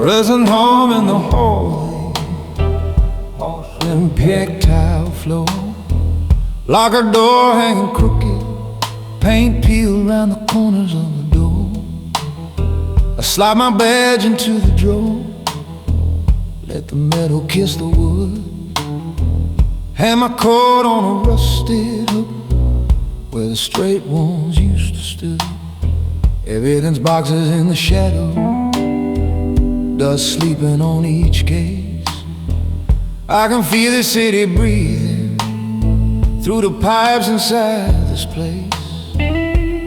Resin home in the hallway, and pink tile floor, locker door hanging crooked, paint peeled around the corners of the door. I slide my badge into the drawer, let the metal kiss the wood, hang my coat on a rusted hook where the straight ones used to stood. Everything's boxes in the shadow, dust sleeping on each case. I can feel the city breathing through the pipes inside this place.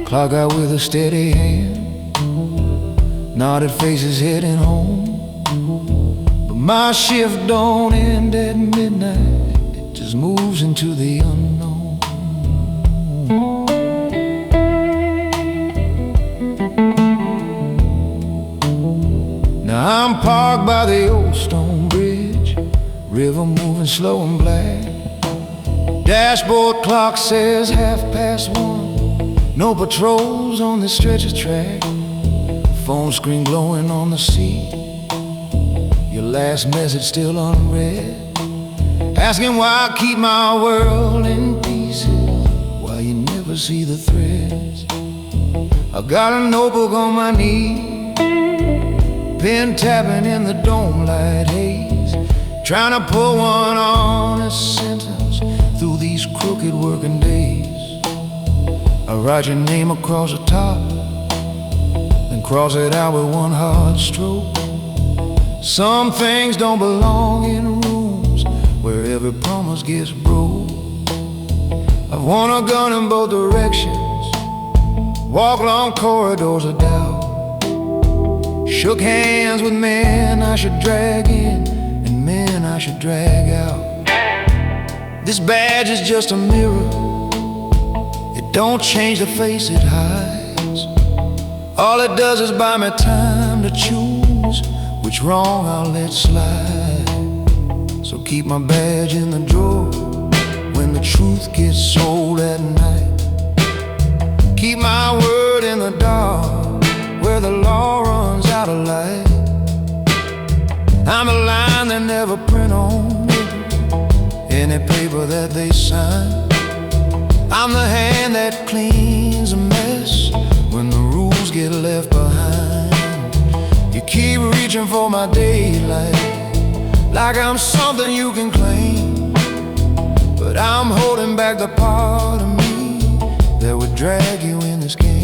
Clock out with a steady hand, knotted faces heading home. But my shift don't end at midnight, it just moves into the unknown. Now I'm parked by the old stone bridge, river moving slow and black. Dashboard clock says 1:30. No patrols on this stretch of track. Phone screen glowing on the seat, your last message still unread, asking why I keep my world in pieces, why you never see the threads. I got a notebook on my knee, pen tapping in the dome light haze, trying to pull one honest sentence through these crooked working days. I write your name across the top, then cross it out with one hard stroke. Some things don't belong in rooms where every promise gets broke. I've worn a gun in both directions, walk long corridors of doubt, shook hands with men I should drag in and men I should drag out. This badge is just a mirror, it don't change the face it hides. All it does is buy me time to choose which wrong I'll let slide. So keep my badge in the drawer when the truth gets sold at night. Keep my word in the dark where the law runs out of light. I'm a line they never print on any paper that they sign. I'm the hand that cleans a mess when the rules get left behind. You keep reaching for my daylight like I'm something you can claim, but I'm holding back the part of me that would drag you in this game.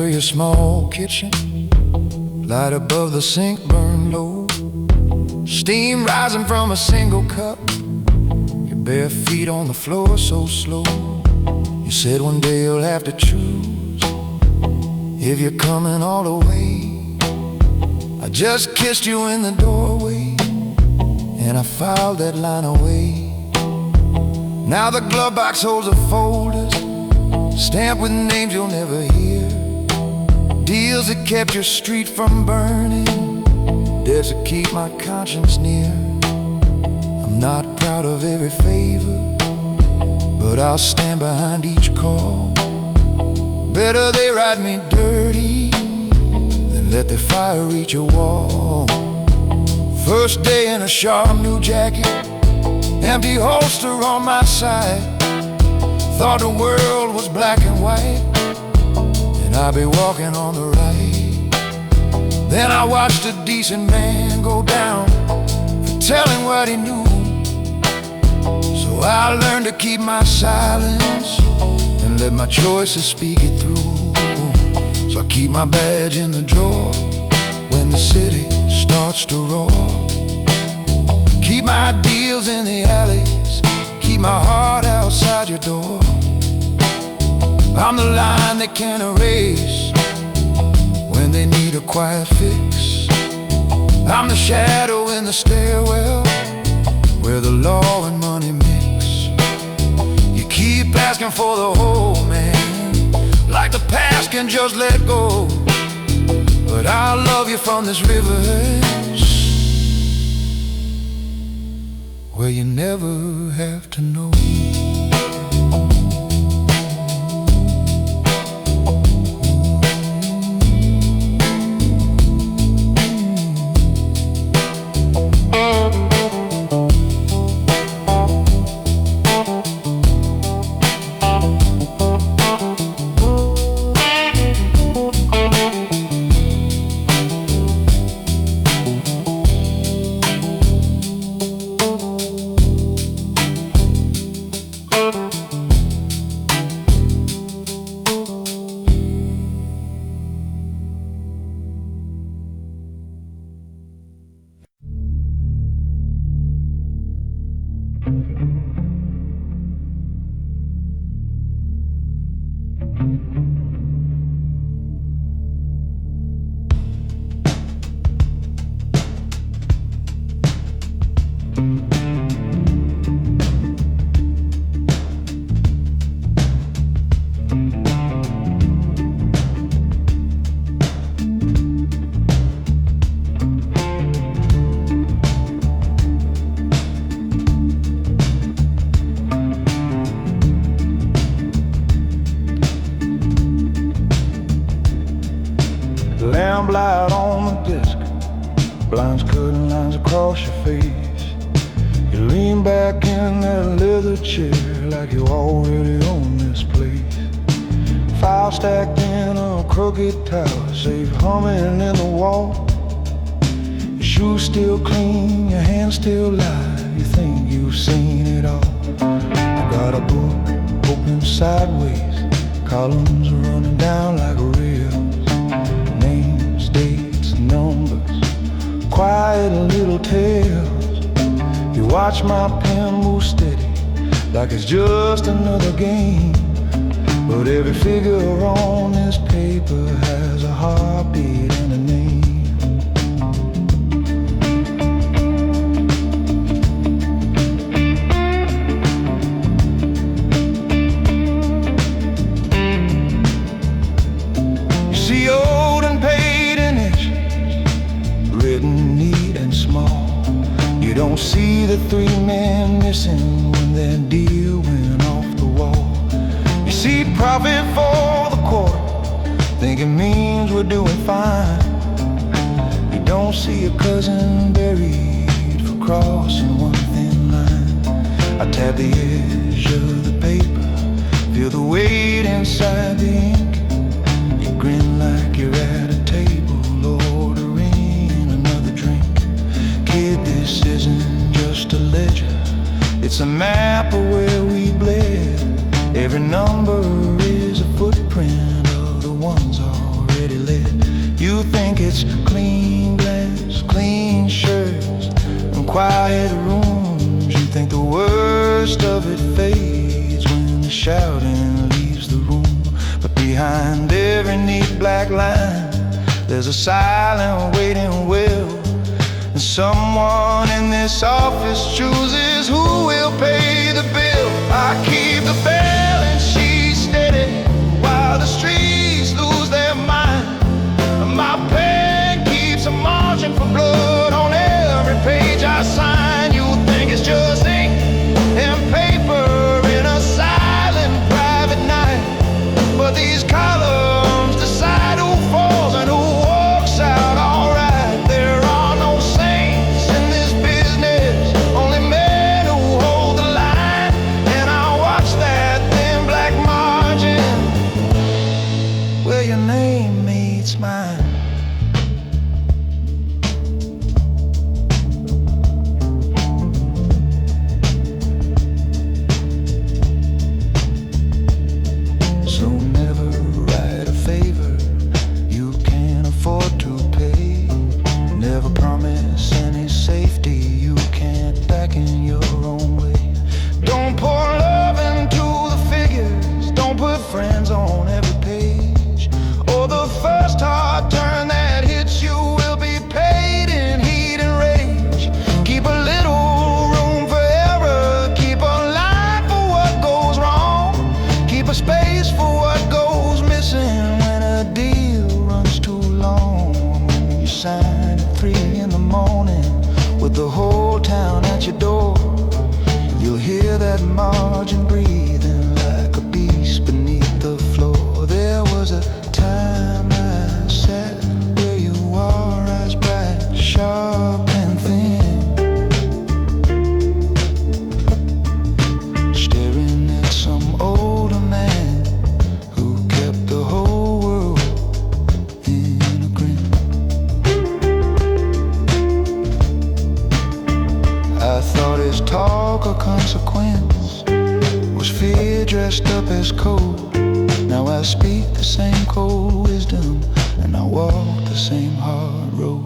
Your small kitchen, light above the sink burned low, steam rising from a single cup, your bare feet on the floor so slow. You said one day you'll have to choose if you're coming all the way. I just kissed you in the doorway and I filed that line away. Now the glove box holds the folders stamped with names you'll never hear, deals that kept your street from burning, debts that keep my conscience near. I'm not proud of every favor, but I'll stand behind each call. Better they write me dirty than let the fire reach a wall. First day in a sharp new jacket, empty holster on my side, thought the world was black and white, I'll be walking on the right. Then I watched a decent man go down for telling what he knew. So I learned to keep my silence and let my choices speak it through. So I keep my badge in the drawer when the city starts to roar. Keep my deals in the alleys, keep my heart outside your door. I'm the line they can't erase when they need a quiet fix. I'm the shadow in the stairwell where the law and money mix. You keep asking for the whole man, like the past can just let go. But I'll love you from this river where you never have to know. Lamp light on the desk, blinds cutting lines across your face. You lean back in that leather chair like you already own this place. File stacked in a crooked tower, safe humming in the wall. Your shoes still clean, your hands still light. You think you've seen it all. I got a book open sideways, columns running down like rails. Names, dates, numbers, quiet little tales. You watch my pen move steady, like it's just another game. But every figure on this paper has a heartbeat and a name. You see old and paid initials, written neat and small. You don't see the three men missing when their deal went off the wall. You see profit for the quarter, think it means we're doing fine. You don't see a cousin buried for crossing one thin line. I tap the edge of the paper, feel the weight inside the ink. You grin like you're at a table ordering another drink. Kid, this isn't just a ledger, it's a map of where we bled. Every number is a footprint of the ones already led. You think it's clean glass, clean shirts, and quiet rooms. You think the worst of it fades when the shouting leaves the room. But behind every neat black line, there's a silent waiting will. And someone in this office chooses who will pay the bill. I keep the balance sheet steady while the streets lose their mind. My pen keeps a margin for blood on every page I sign. You think it's just ink and paper in a silent private night, but these columns decide who falls and who walks out alright. There are no saints in this business, only men who hold the line. And I watch that the whole town at your door. You'll hear that margin breathing like a beast beneath the floor. There was a time I sat where you are, eyes bright, sharp and thin, staring at some older man who kept the whole world in a grin. I thought his talk of consequence was fear dressed up as code. Now I speak the same cold wisdom, and I walk the same hard road.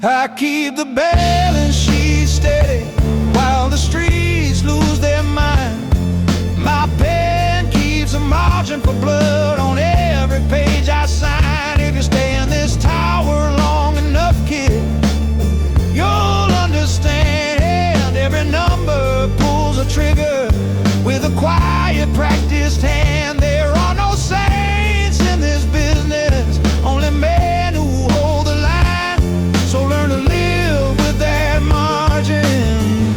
I keep the balance sheet steady while the streets lose their mind. My pen keeps a margin for blood on every page I sign. If you stay in this tower long enough, kid, you'll understand. Every number pulls a trigger with a quiet, practiced hand. There are no saints in this business, only men who hold the line. So learn to live with that margin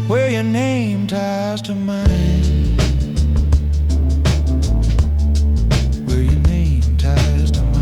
where your name ties to mine. Where your name ties to mine.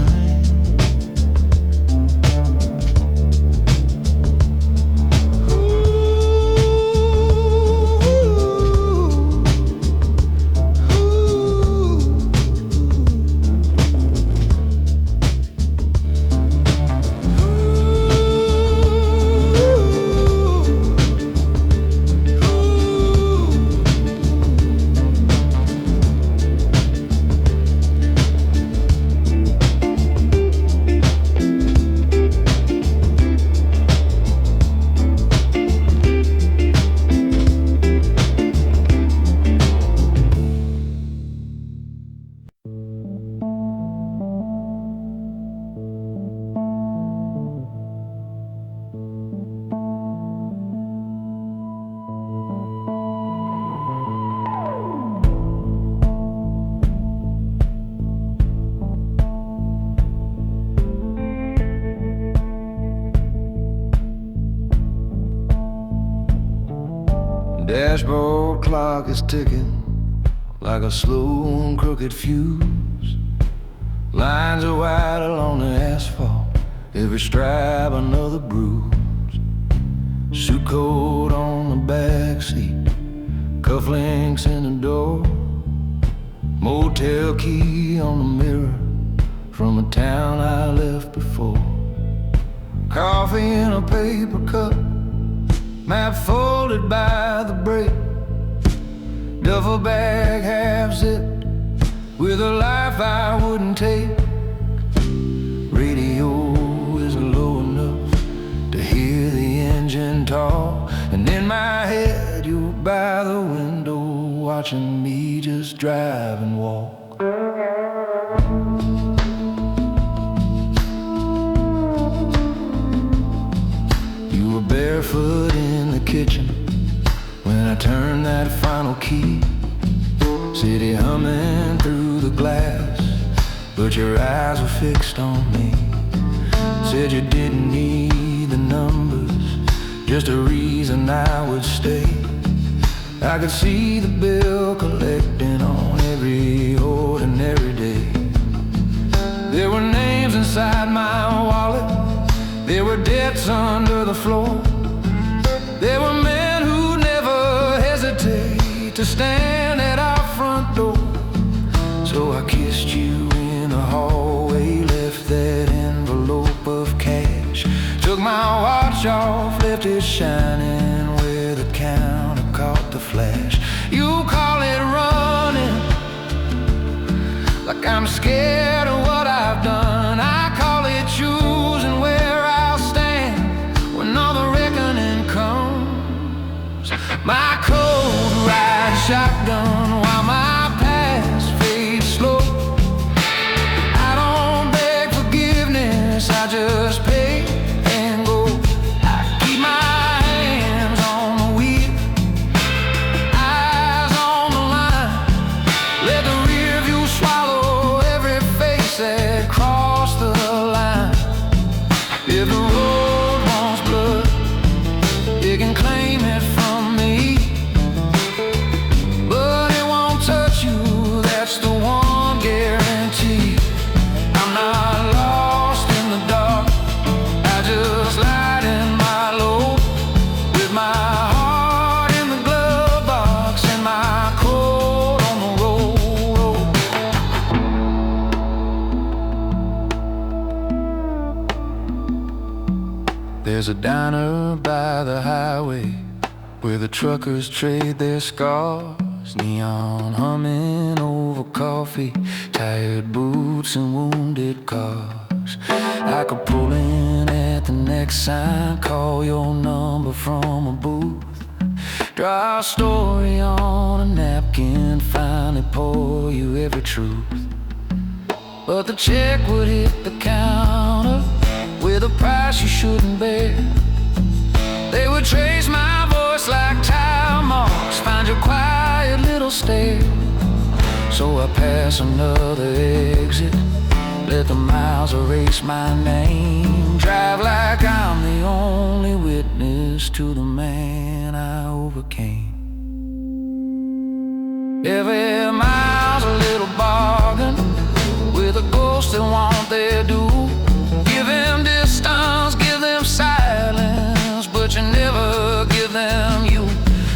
Dashboard clock is ticking like a slow and crooked fuse. Lines are white along the asphalt, every stripe another bruise. Suit coat on the back seat, cufflinks in the door, motel key on the mirror from a town I left before. Coffee in a paper cup, map folded by the break, duffel bag half zipped with a life I wouldn't take. Radio is low enough to hear the engine talk, and in my head you're by the window watching me just drive and walk. You were barefoot in the kitchen when I turned that final key. City humming through the glass, but your eyes were fixed on me. Said you didn't need the numbers, just a reason I would stay. I could see the bill collecting on every ordinary day. There were names inside my wallet, there were debts under the floor. There were men who never hesitate to stand at our front door. So I kissed you in the hallway, left that envelope of cash, took my watch off, left it shining where the counter caught the flash. You call it running, like I'm scared of what I've done. I call it choosing where I'll stand when all the reckoning comes. My cold ride shotgun while my past fades slow. I don't beg forgiveness, I just pay and go. I keep my hands on the wheel, eyes on the line. Let the rear view swallow every There's a diner by the highway where the truckers trade their scars. Neon humming over coffee, tired boots and wounded cars. I could pull in at the next sign, call your number from a booth, draw a story on a napkin, finally pour you every truth. But the check would hit the counter with a price you shouldn't bear. They would trace my voice like tire marks, find your quiet little stare. So I pass another exit, let the miles erase my name, drive like I'm the only witness to the man I overcame. Every mile's a little bargain with a ghost that want their due. Give them distance, give them silence, but you never give them you.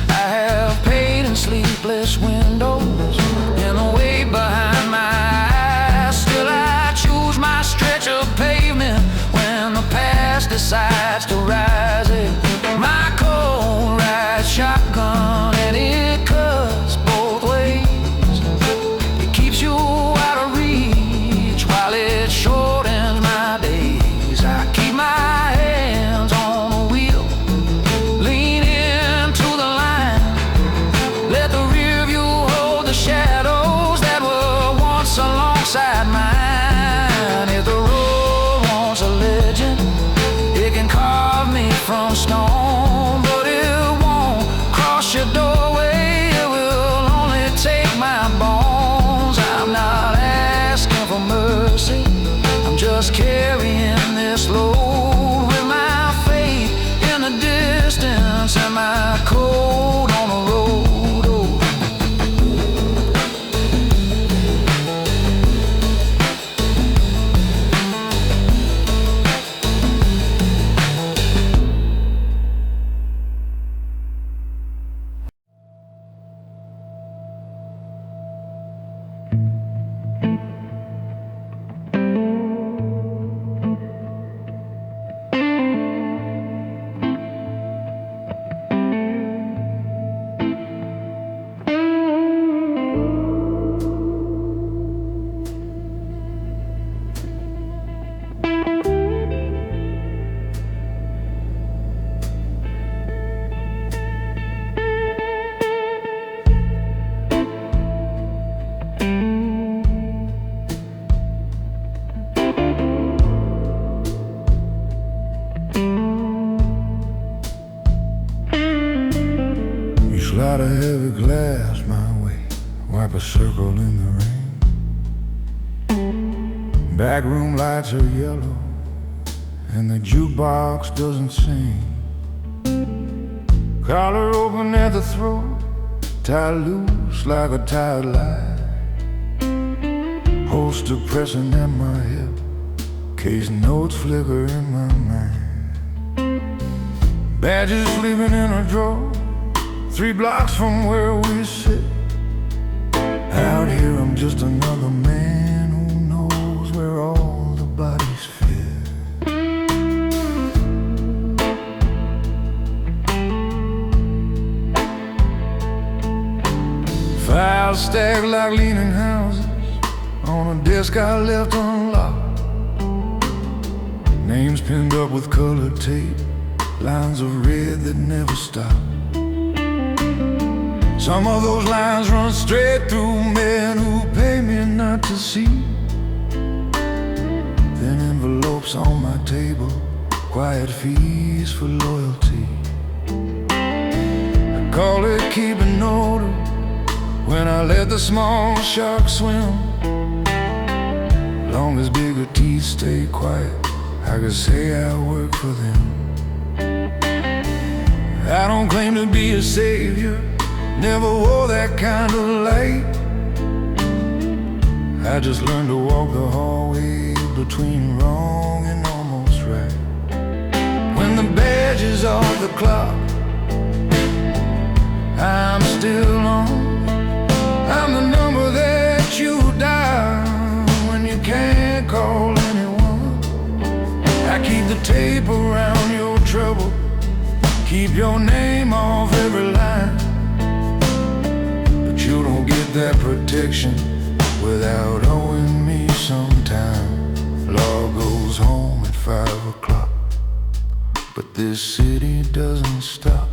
I have paid in sleepless windows and the weight behind my eyes. Still I choose my stretch of pavement when the past decides to rise. My cold ride shotgun and it cuts both ways. It keeps you out of reach while it shortens my days. I keep my hands on the wheel, lean into the line, let the rear view hold the shadows that were once alongside mine. If the road wants a legend, it can carve me from stone, but it won't cross your doorway. It will only take my bones. I'm not asking for mercy, I'm just carrying this load with my faith in the distance and my code on the road. Slide a heavy glass my way, wipe a circle in the rain. Back room lights are yellow and the jukebox doesn't sing. Collar open at the throat, tied loose like a tired lie. Holster pressing at my hip, case notes flicker in my mind. Badges sleeping in a drawer, 3 blocks from where we sit. Out here I'm just another man who knows where all the bodies fit. Files stacked like leaning houses on a desk I left unlocked. Names pinned up with colored tape, lines of red that never stop. Some of those lines run straight through men who pay me not to see. Then envelopes on my table, quiet fees for loyalty. I call it keeping order when I let the small sharks swim. Long as bigger teeth stay quiet, I could say I work for them. I don't claim to be a savior, never wore that kind of light. I just learned to walk the hallway between wrong and almost right. When the badge is off the clock, I'm still on. I'm the number that you dial when you can't call anyone. I keep the tape around your truck trouble, keep your name off every line. But you don't get that protection without owing me some time. Law goes home at 5 o'clock, but this city doesn't stop.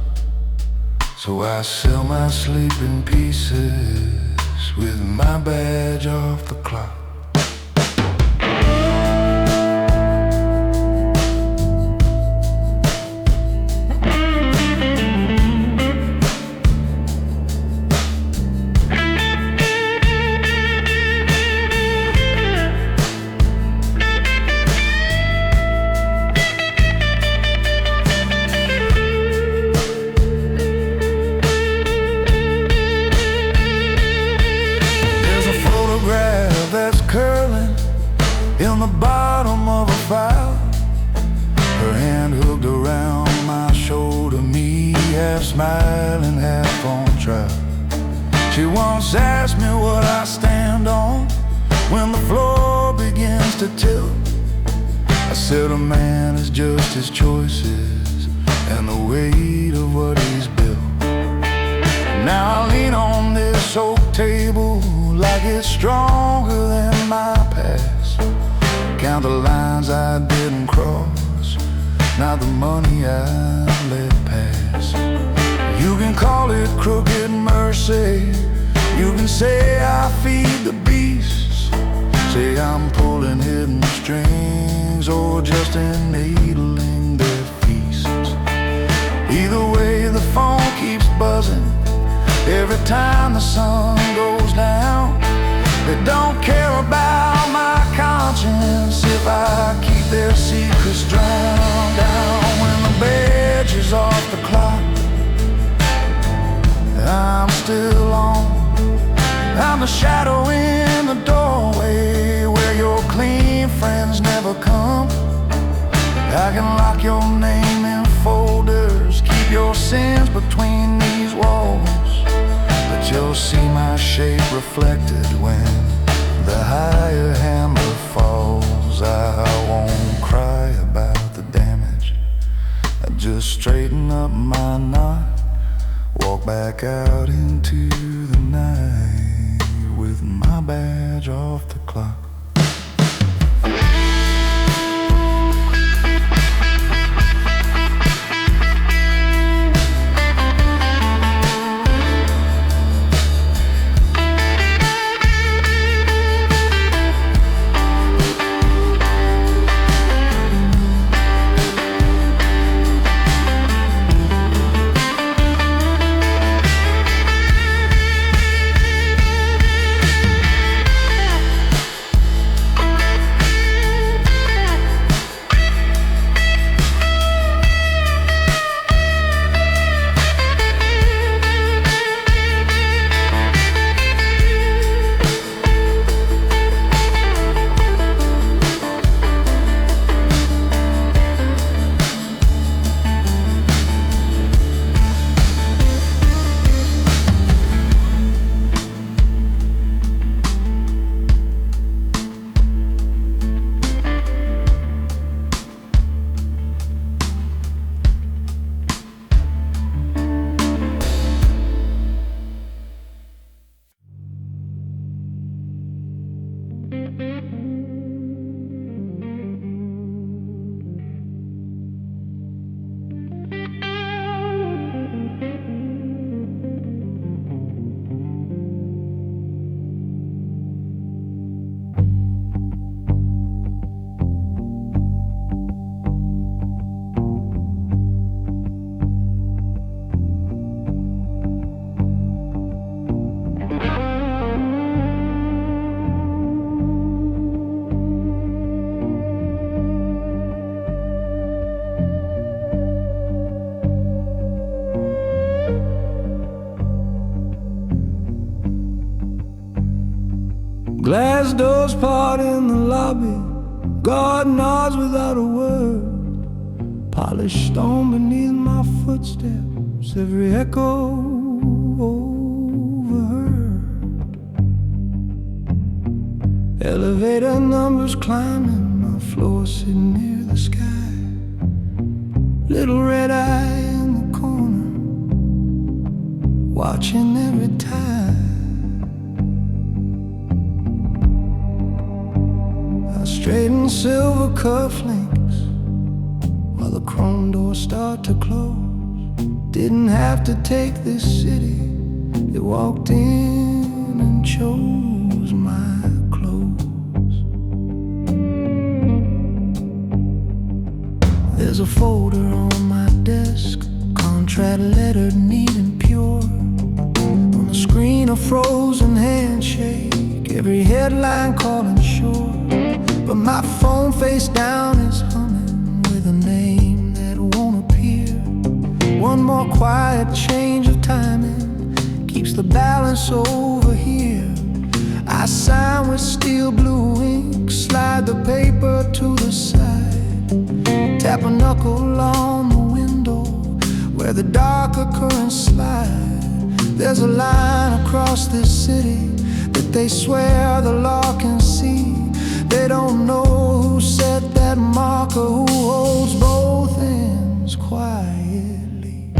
So I sell my sleep in pieces with my badge off the clock. In the bottom of a file, her hand hooked around my shoulder, me half smiling, half on trial. She once asked me what I stand on when the floor begins to tilt. I said a man is just his choices and the weight of what he's built. Now I lean on this oak table like it's stronger than my past. Count the lines I didn't cross, not the money I let pass. You can call it crooked mercy, you can say I feed the beasts, say I'm pulling hidden strings or just enabling their feasts. Either way the phone keeps buzzing every time the sun goes down. They don't care about my conscience if I keep their secrets drowned down. When the badge is off the clock, I'm still on. I'm the shadow in the doorway where your clean friends never come. I can lock your name in folders, keep your sins between these walls, but you'll see my shape reflected when the higher hammer falls. I won't cry about the damage, I just straighten up my knot, walk back out into the night with my badge off the clock. Glass doors part in the lobby, God nods without a word. Polished stone beneath my footsteps, every echo overheard. Elevator numbers climbing, my floor sitting near the sky. little red eye in the corner, watching every time I straighten silver cufflinks while the chrome doors start to close. Didn't have to take this city, it walked in and chose my clothes. There's a folder on my desk, contract lettered neat and pure. On the screen a frozen handshake, every headline calling short. But my phone face down is humming with a name that won't appear. One more quiet change of timing keeps the balance over here. I sign with steel blue ink, slide the paper to the side, tap a knuckle on the window where the darker currents slide. There's a line across this city that they swear the law can see. They don't know who set that marker, who holds both ends quietly.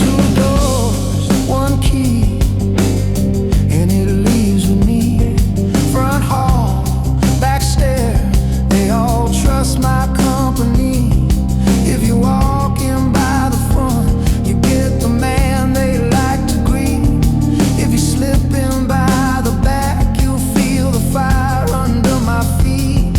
Two doors, one key, and it leaves with me. Front hall, back stair, they all trust my company. If you walk in by the front, you get the man they like to greet. If you slip in by the back, you'll feel the fire under my feet.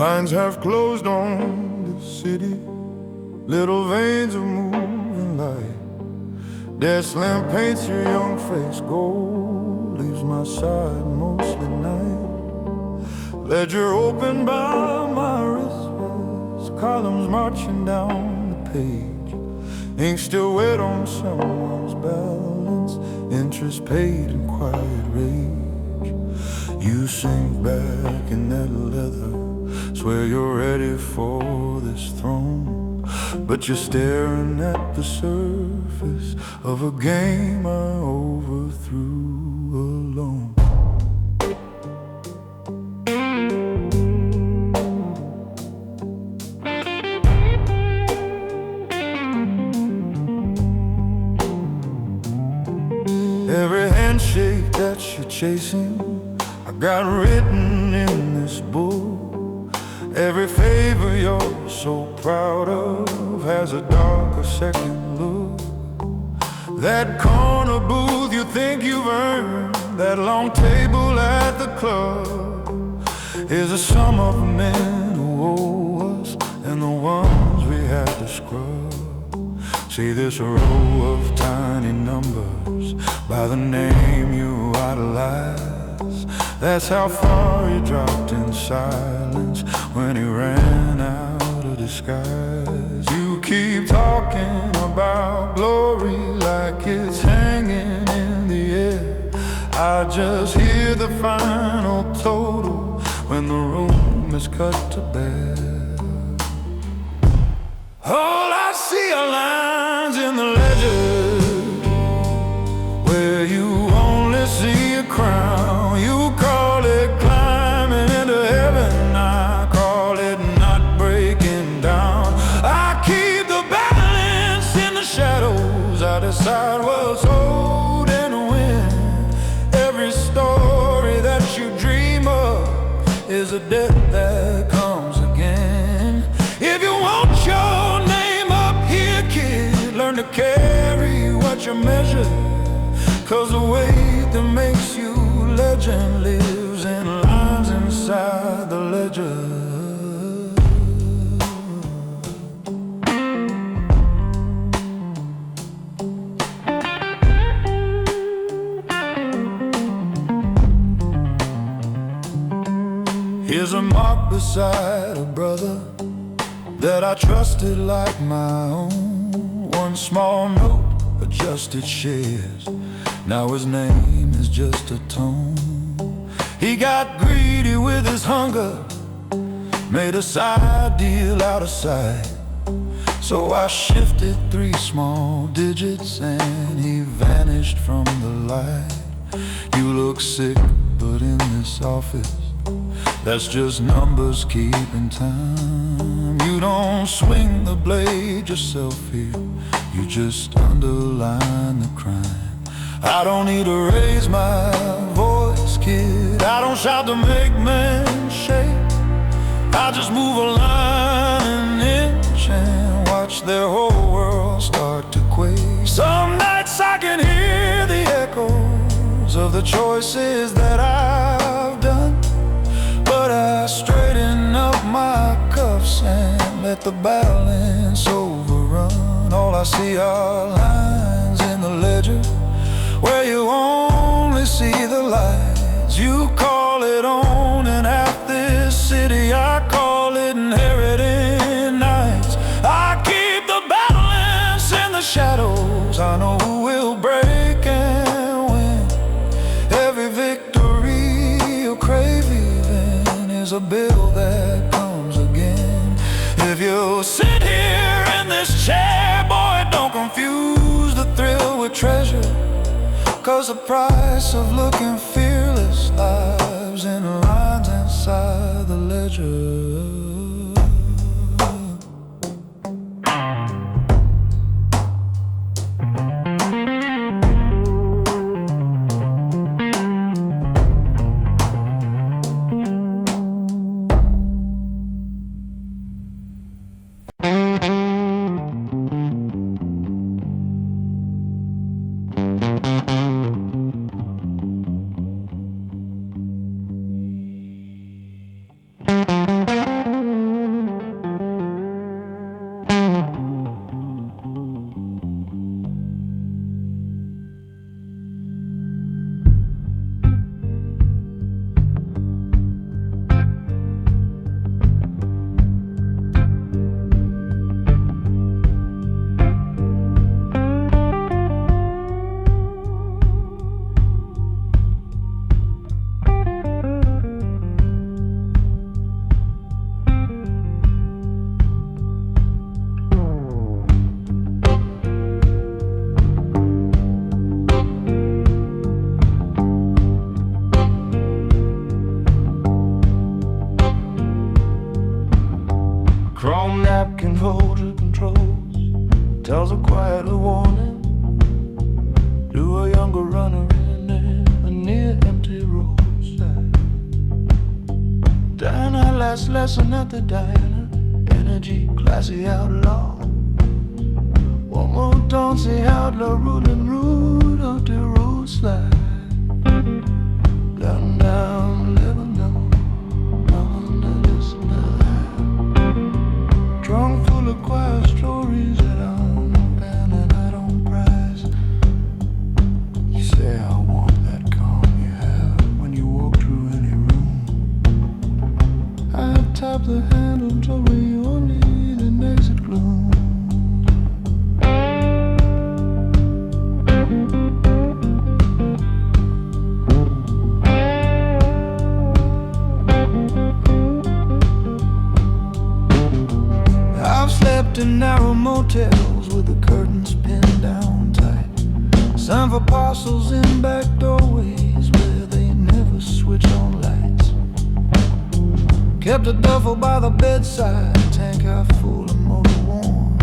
Lines have closed on the city, little veins of moving light. Desk lamp paints your young face gold, leaves my side mostly night. Ledger open by my wrist, columns marching down the page. Ink still wet on someone's balance, interest paid in quiet rage. You sink back in that leather, swear you're ready for this throne, but you're staring at the surface of a game I overthrew alone. Every handshake that you're chasing, I got written in this book. Every favor you're so proud of has a darker second look. That corner booth you think you've earned, that long table at the club, is a sum of men who owe us and the ones we had to scrub. See this row of tiny numbers by the name you idolize. That's how far you dropped in silence when he ran out of disguise. You keep talking about glory like it's hanging in the air. I just hear the final total when the room is cut to bed. All I see are lines in the ledger where you only see a crown. You call it climbing into heaven, I call it not breaking down. I keep the balance in the shadows, I decide what's old and when. Every story that you dream of is a debt that comes again. If you want your name up here, kid, learn to carry what you measure, 'cause the weight that makes you legend lives in lines inside the ledger. Here's a mark beside a brother that I trusted like my own. One small note, adjusted shares, now his name is just a tone. He got greedy with his hunger, made a side deal out of sight. So I shifted 3 small digits and he vanished from the light. You look sick, but in this office, that's just numbers keeping time. You don't swing the blade yourself here, you just underline the crime. I don't need to raise my voice, kid, I don't shout to make men shake. I just move a line an inch and watch their whole world start to quake. Some nights I can hear the echoes of the choices that I've done, but I straighten up my cuffs and let the balance overrun. All I see are lines in the ledger where you only see the lights. You call it owning half this city, I call it inheriting nights. I keep the balance in the shadows, I know who will break and win. Every victory you crave even is a bill that comes again. If you sit here in this chair, boy, don't confuse the thrill with treasure, 'cause the price of looking fearless lives in lines inside the ledger. a quiet warning to a younger runner in a near empty roadside. Diner, last lesson at the diner. Energy, classy outlaw. One more dancing outlaw, ruling road of the road slide. Down, down, living down, under this night. Trunk full of quiet stories that I don't pen and I don't prize. You say I want that calm you have when you walk through any room. I tap the handle till we only the exit gloom. In narrow motels with the curtains pinned down tight. Some for parcels in back doorways where they never switch on lights. Kept a duffel by the bedside, tank half full and motor warm.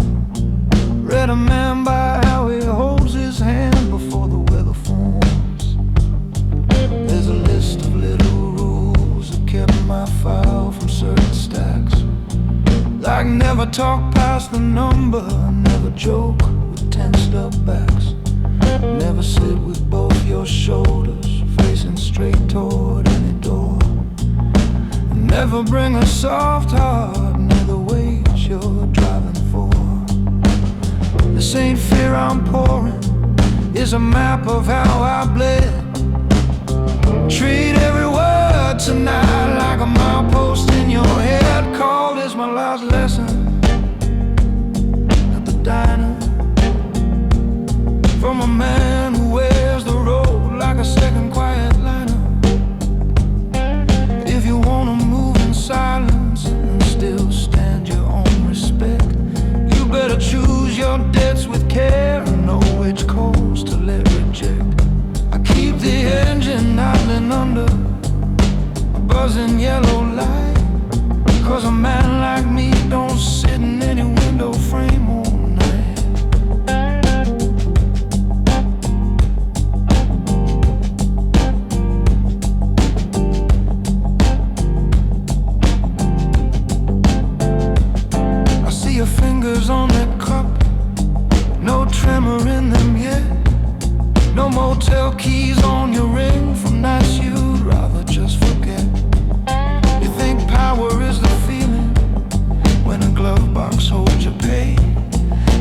Read a man by how he holds his hand before the weather forms. There's a list of little rules that kept my file from certain stacks. Like never talk past the number, never joke with tensed up backs. Never sit with both your shoulders facing straight toward any door. Never bring a soft heart near the weight you're driving for. This ain't fear I'm pouring, it's a map of how I bled. Treat every word tonight like a milepost in your head. Called is my last lesson at the diner. From a man who wears the road like a second quiet liner. If you wanna move in silence and still stand your own respect, you better choose your debts with care and know which course to let reject. I keep the engine idling under a buzzing yellow light. Cause a man like me don't sit in any window frame all night. I see your fingers on that cup, no tremor in them yet. No motel keys on your ring from nights you'd rather just forget. You think power is the feeling when a glove box holds your pay.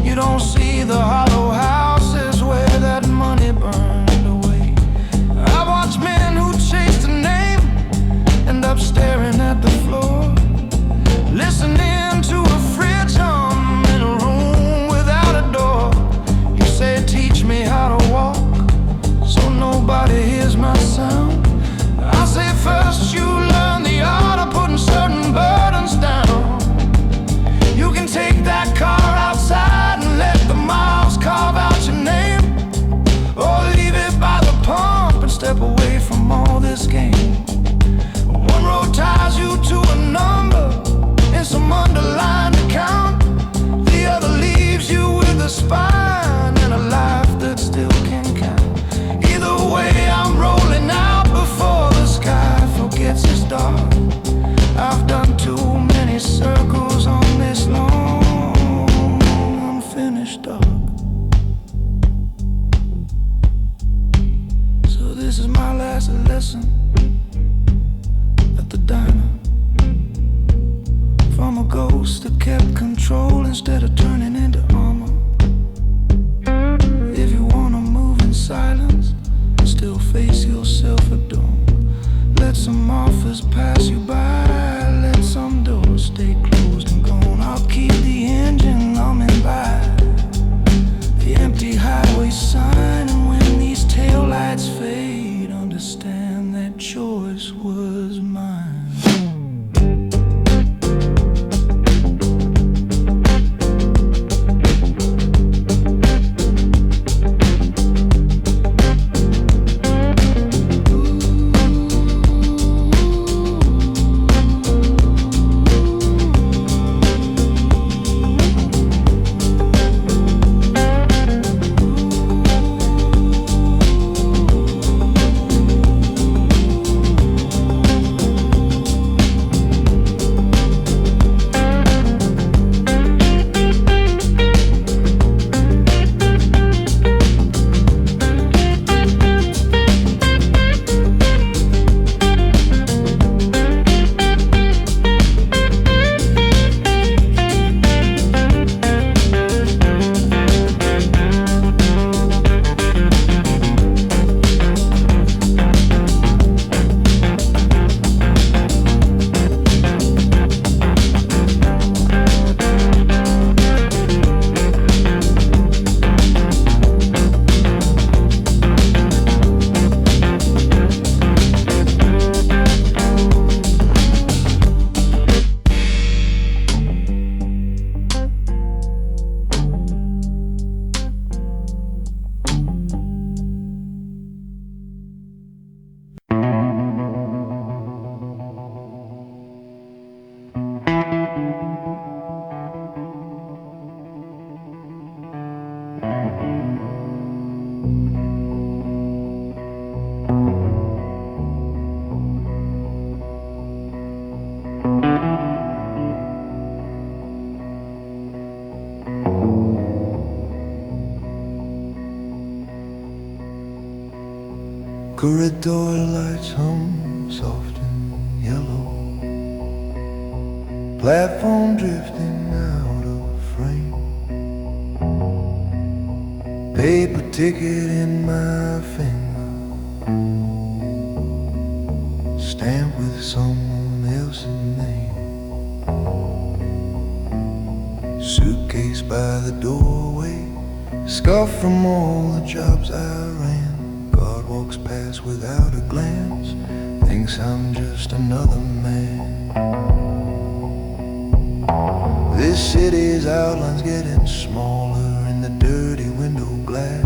You don't see the hollow houses where that money burned away. I watch men who chased a name end up staring at the floor, listening to a fridge hum in a room without a door. You say teach me how to walk so nobody hears my sound. I say first you learn the art of putting certain burdens down. You can take that car outside and let the miles carve out your name, or leave it by the pump and step away from all this game. One road ties you to a number and some underlined account. The other leaves you with a spine and a life that still can count. Either way I'm rolling out before the sky forgets it's dark. I've done too many circles on this long unfinished dock. So this is my last lesson at the diner. From a ghost that kept control instead of turning into armor. If you wanna move in silence, still face yourself at dawn. Let some offers pass you by, let some doors stay closed and gone. I'll keep the engine humming by the empty highway sign. And when these taillights fade, understand that choice was mine. Corridor lights hum soft and yellow, platform drifting out of frame, paper ticket in my finger, stamped with someone else's name, suitcase by the doorway, scuff from all the jobs I ran. God walks past without a glance, thinks I'm just another man. This city's outline's getting smaller in the dirty window glass,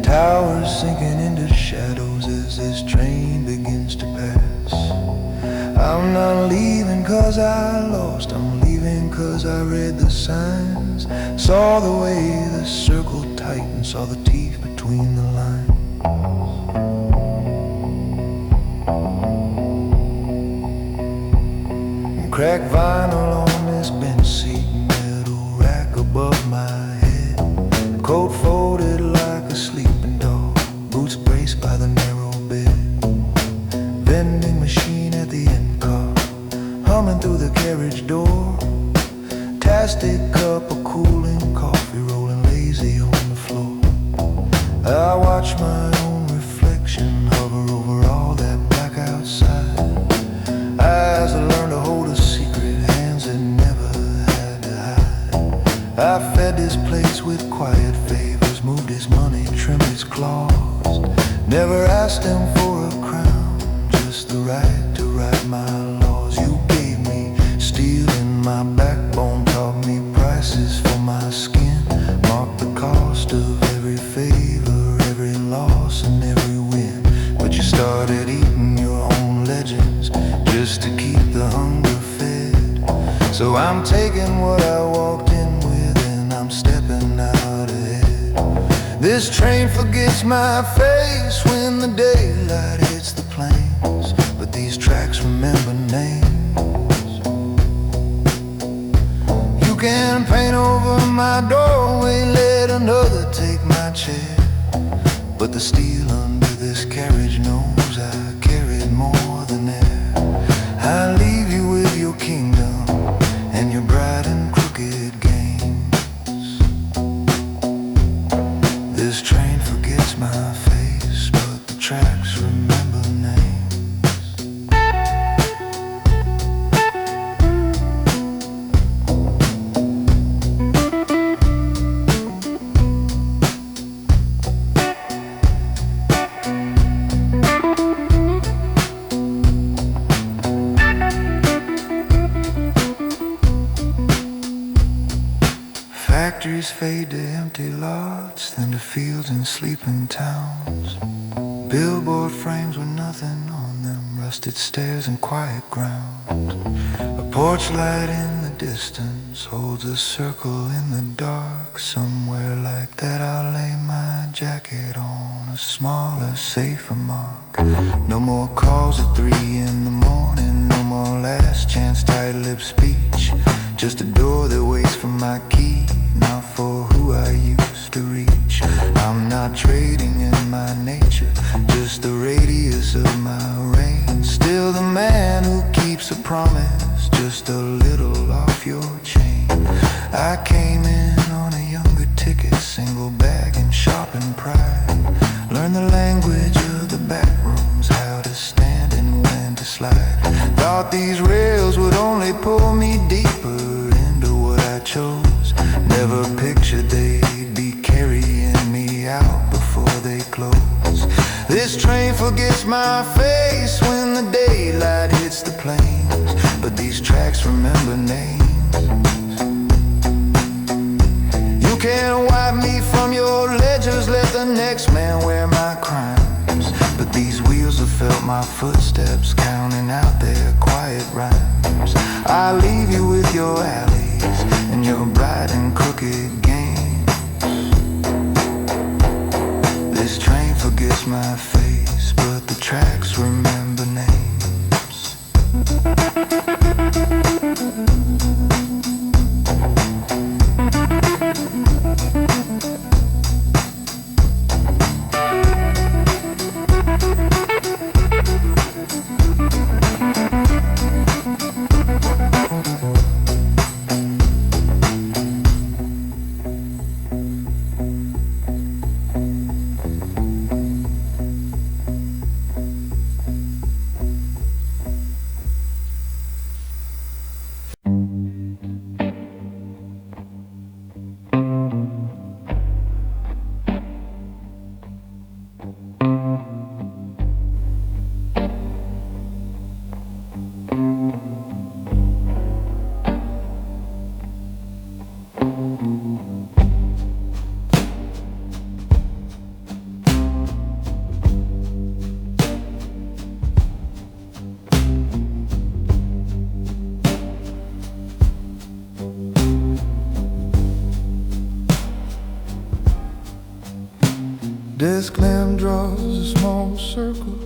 towers sinking into shadows as this train begins to pass. I'm not leaving 'cause I lost, I'm leaving 'cause I read the signs, saw the way the circle tightened, saw the teeth between the lines. Cracked vinyl on this bench seat, metal rack above my head, coat folded like a sleeping dog, boots braced by the narrow bed, vending machine at the end car, humming through the carriage door, tastic cup of cooling coffee rolling lazy on the floor. I watch my own reflection hover over all that black outside, eyes that learn to hold a secret, hands that never had to hide. I fed this place with quiet favors, moved his money, trimmed his claws, never asked him for a crown, just the right to write my laws. You gave me steel in my backbone, taught me prices for my skin, marked the cost of every favor, every loss and every win. But you started eating your own legends just to keep the hunger fed. So I'm taking what I walked in with and I'm stepping out ahead. This train forgets my face when the daylight hits the plains, but these tracks remember names. You can paint over my doorway, let another take my chair, but the steel under this carriage knows I carried more than air. I leave you with your kingdom and your bright and crooked games. This train forgets my face, but the tracks remember names. Factories fade to empty lots, then to fields and sleeping towns. Billboard frames with nothing on them, rusted stairs and quiet ground. A porch light in the distance holds a circle in the dark. Somewhere like that I'll lay my jacket on a smaller, safer mark. No more calls at 3 in the morning, no more last chance tight lip speech, just a door that waits for my key, not for who I used to reach. I'm not trading in my nature, just the radius of my reign. Still the man who keeps a promise, just a little off your chain. I came in on a younger ticket, single bag and sharpened pride. Learn the language of the back rooms, how to stand and when to slide. Thought these rails would only pull me deeper into what I chose. Never pictured they'd be carrying me out before they close. This train forgets my face when the daylight hits the plains, but these tracks remember names. You can't wipe me from your ledgers, let the next man wear my crimes, but these wheels have felt my footsteps, counting out their quiet rhymes. I leave you with your alleys and your bright and crooked games. my face, but the tracks remember names. Desk lamp draws a small circle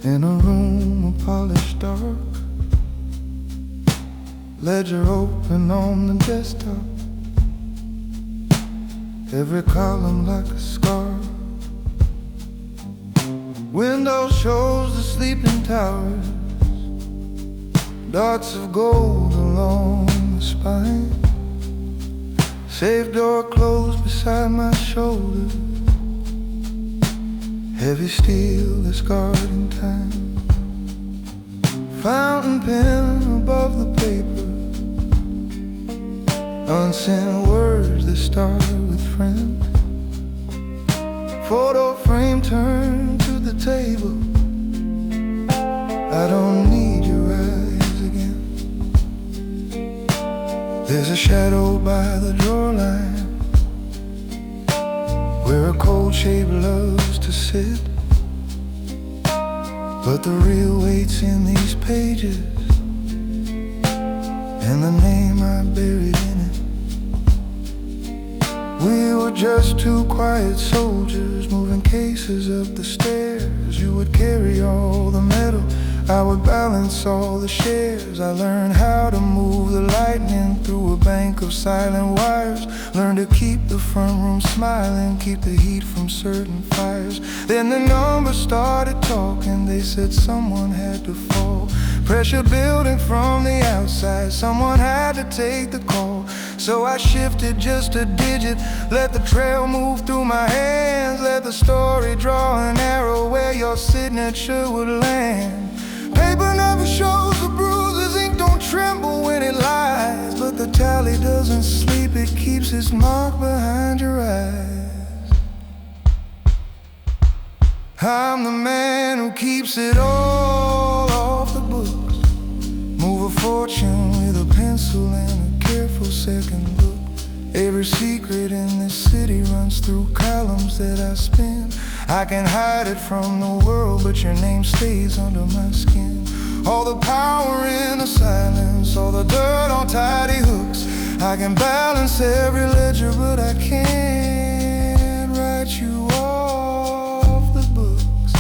in a room of polished dark. Ledger open on the desktop, every column like a scar. Window shows the sleeping towers, dots of gold along the spine. Safe door closed beside my shoulder, heavy steel that's guarding time. Fountain pen above the paper, unsent words that start with friend. Photo frame turned to the table, I don't need your eyes again. There's a shadow by the drawer line, where a cold shape loves to sit. But the real weight's in these pages, and the name I buried in it. We were just two quiet soldiers moving cases up the stairs. You would carry all the metal, I would balance all the shares. I learned how to move the lightning through a bank of silent wires. Learned to keep the front room smiling, keep the heat from certain fires. Then the numbers started talking, they said someone had to fall. Pressure building from the outside, someone had to take the call. So I shifted just a digit, let the trail move through my hands. Let the story draw an arrow where your signature would land. Paper never shows the bruises, ink don't tremble when it lies. But the tally doesn't sleep, it keeps its mark behind your eyes. I'm the man who keeps it all off the books. Move a fortune with a pencil and a careful second look. Every secret in this city runs through columns that I spin. I can hide it from the world, but your name stays under my skin. All the power in the silence, all the dirt on tidy hooks. I can balance every ledger, but I can't write you off the books.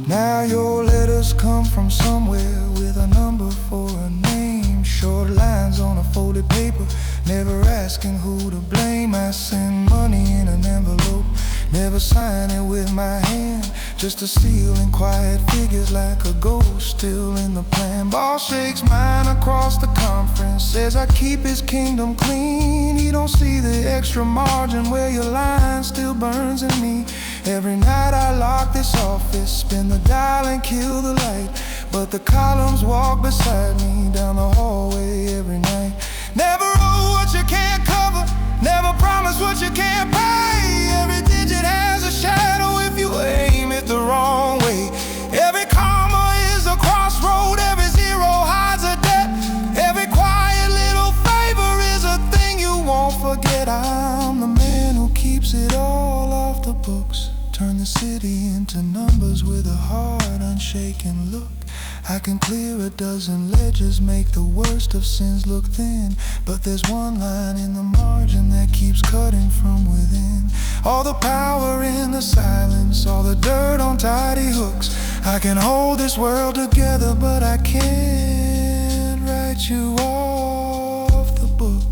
Now your letters come from somewhere with a number for a name. Short lines on a folded paper, never asking who to blame. I send money in an envelope, never sign it with my hand. Just a steal in quiet figures like a ghost still in the plan. Boss shakes mine across the conference, says I keep his kingdom clean. He don't see the extra margin where your line still burns in me. Every night I lock this office, spin the dial and kill the light. But the columns walk beside me down the hallway every night. Never owe what you can't cover, never promise what you can't pay. Every digit has a shadow if you aim it the wrong way. Every comma is a crossroad, every zero hides a debt. Every quiet little favor is a thing you won't forget. I'm the man who keeps it all off the books. Turn the city into numbers with a hard, unshaken look. I can clear a dozen ledges, make the worst of sins look thin. But there's one line in the margin that keeps cutting from within. All the power in the silence, all the dirt on tidy hooks. I can hold this world together, but I can't write you off the books.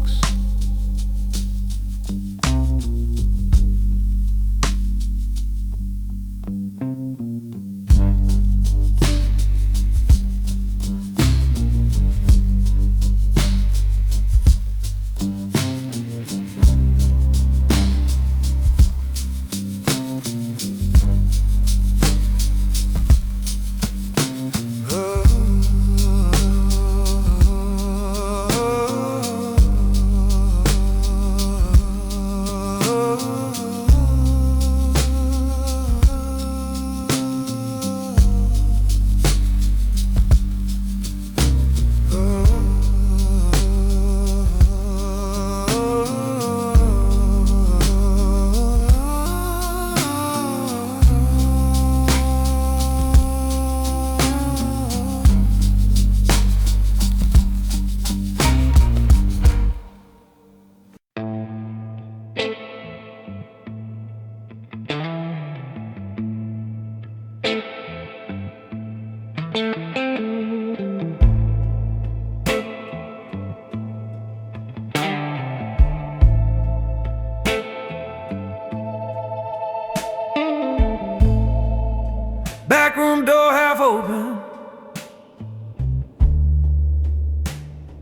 Back room door half open,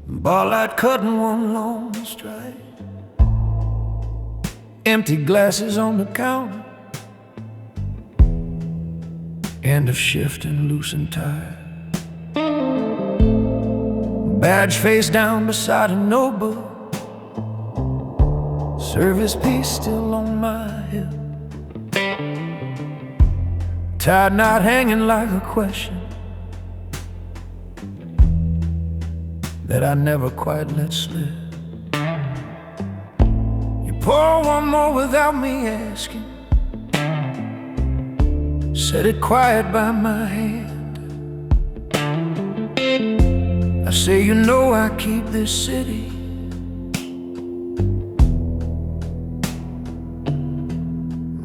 bar light cutting one long stripe. Empty glasses on the counter, end of shift and loosened tie. Badge face down beside a notebook, service piece still on my hip. Tied knot hanging like a question that I never quite let slip. You pour one more without me asking, set it quiet by my hand. I say, you know I keep this city,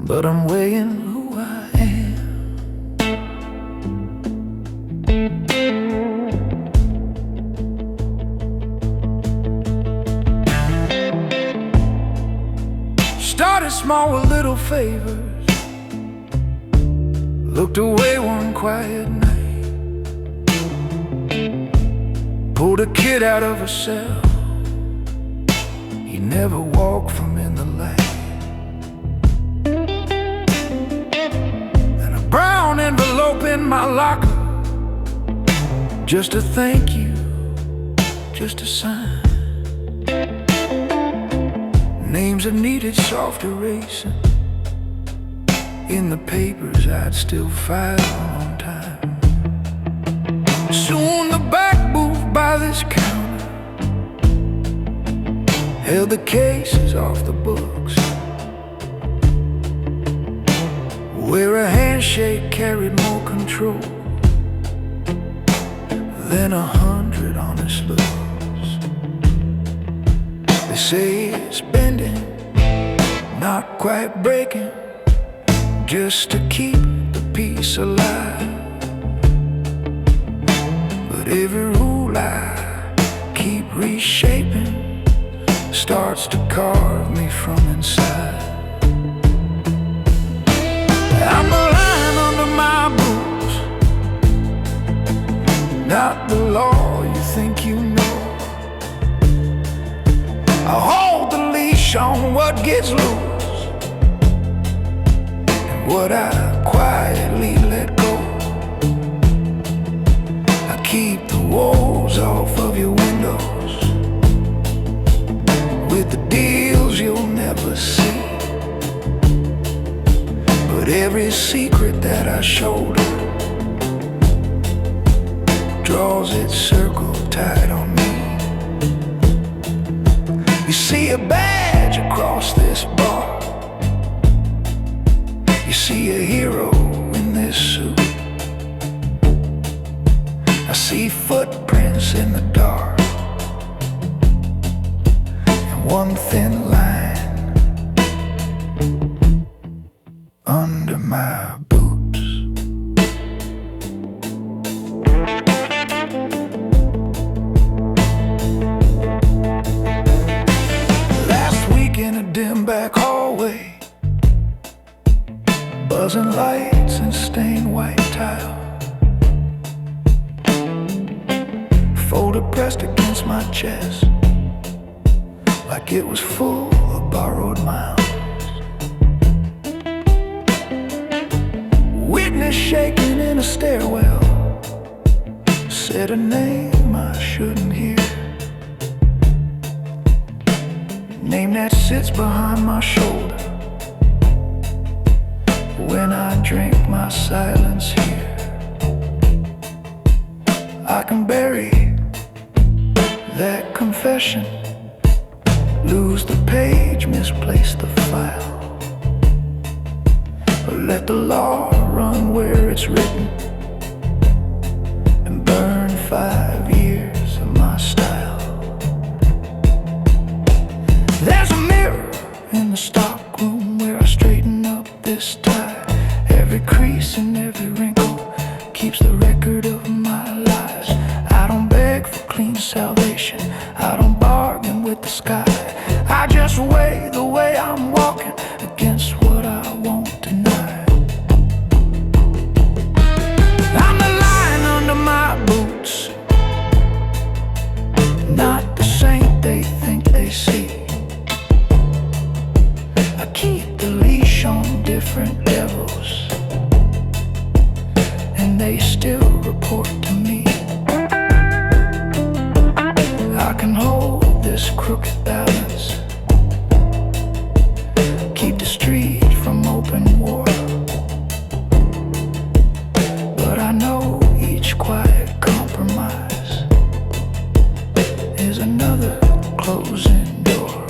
but I'm weighing who I am. Started small with little favors, looked away one quiet night, pulled a kid out of a cell he never walked from in the light. And a brown envelope in my locker, just a thank you, just a sign. Names that needed soft erasing, in the papers I'd still file on time. Soon the back booth by this counter held the cases off the books, where a handshake carried more control than 100 honest looks. They say it's bending, not quite breaking, just to keep the peace alive. But every rule I keep reshaping starts to carve me from inside. I'm the lion under my boots, not the law you think you know. I hold the leash on what gets loose and what I quietly let go. I keep the walls off of your windows with the deals you'll never see. But every secret that I shoulder draws its circle tight on me. You see a badge across this bar, you see a hero in this suit. I see footprints in the dark, and one thin line under my boots. Last week in a dim back hallway, buzzing lights and stained white tile, folder pressed against my chest like it was full of borrowed miles. Witness shaking in a stairwell said a name I shouldn't hear, name that sits behind my shoulder when I drink my silence here. I can bury that confession, lose the page, misplace the file, or let the law run where it's written and burn 5 years of my style. There's a mirror in the stockroom where I straighten up this tie. Every crease and every wrinkle keeps the record of my lies. I don't beg for clean salvation, I don't bargain with the sky. I just weigh the way I'm walking against what I won't deny. I'm the lion under my boots, not the saint they think they see. I keep the leash on different devils, and they still report to me. I can hold this crooked balance, keep the street from open war, but I know each quiet compromise is another closing door.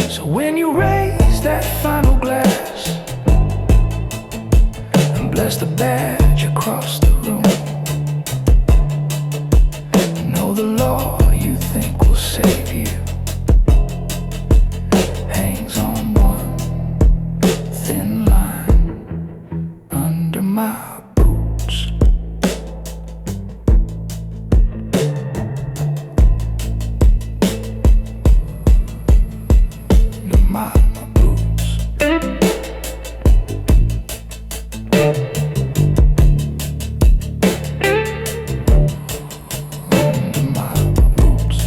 So when you raise that final glass and bless the badge across the room, know the law you think will save you hangs on one thin line under my boots. Under my boots. Under my boots.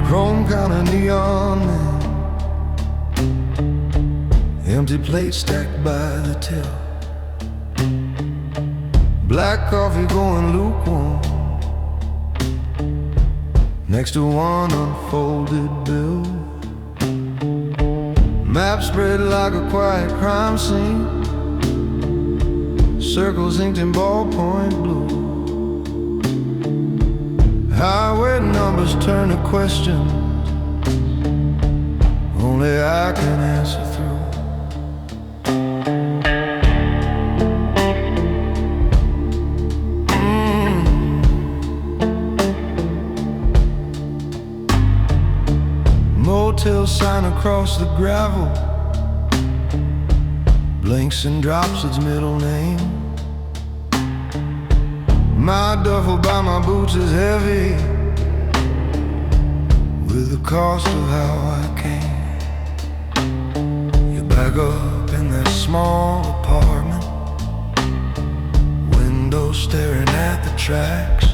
Chrome kind of neon man, empty plate stacked by the till, black coffee going lukewarm next to one unfolded bill, map spread like a quiet crime scene, circles inked in ballpoint blue. Highway numbers turn to questions only I can answer through. Motel sign across the gravel blinks and drops its middle name. My duffel by my boots is heavy with the cost of how I came. You back up in that small apartment, windows staring at the tracks,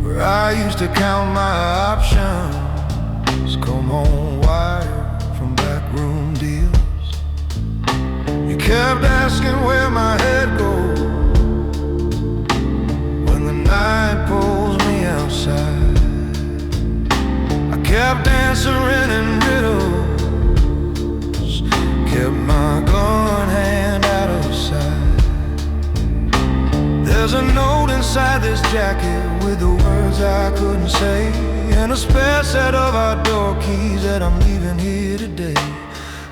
where I used to count my options, come home wired from backroom deals. You kept asking where my head goes when the night pulls me outside. I kept answering in riddles, kept my gun hand out of sight. There's a note inside this jacket with the words I couldn't say, and a spare set of our door keys that I'm leaving here today.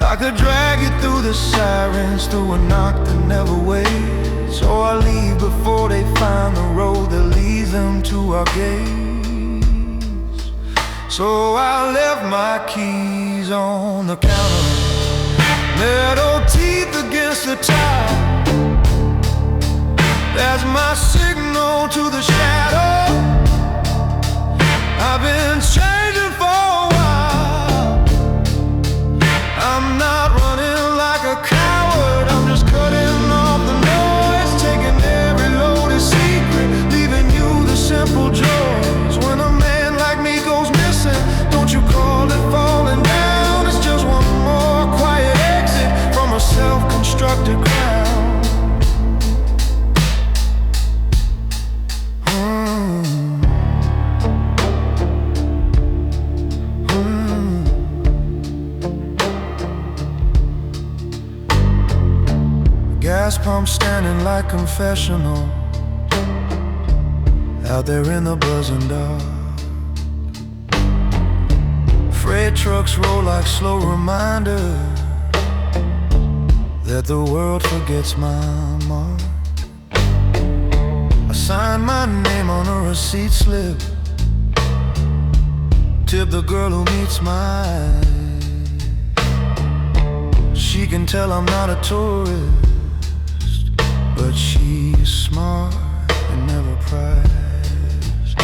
I could drag you through the sirens, through a knock that never waits, so I leave before they find the road that leads them to our gates. So I left my keys on the counter, metal teeth against the tile. That's my signal to the shadow. I've been changing for a while. I'm not running like a coward, I'm just cutting off the noise, taking every loaded secret, leaving you the simple joys. When a man like me goes missing, don't you call it falling down. It's just one more quiet exit from a self-constructed crowd. Gas pump standing like confessional out there in the buzzing dark. Freight trucks roll like slow reminders that the world forgets my mark. I sign my name on a receipt slip, tip the girl who meets my eye. She can tell I'm not a tourist, but she's smart and never priced.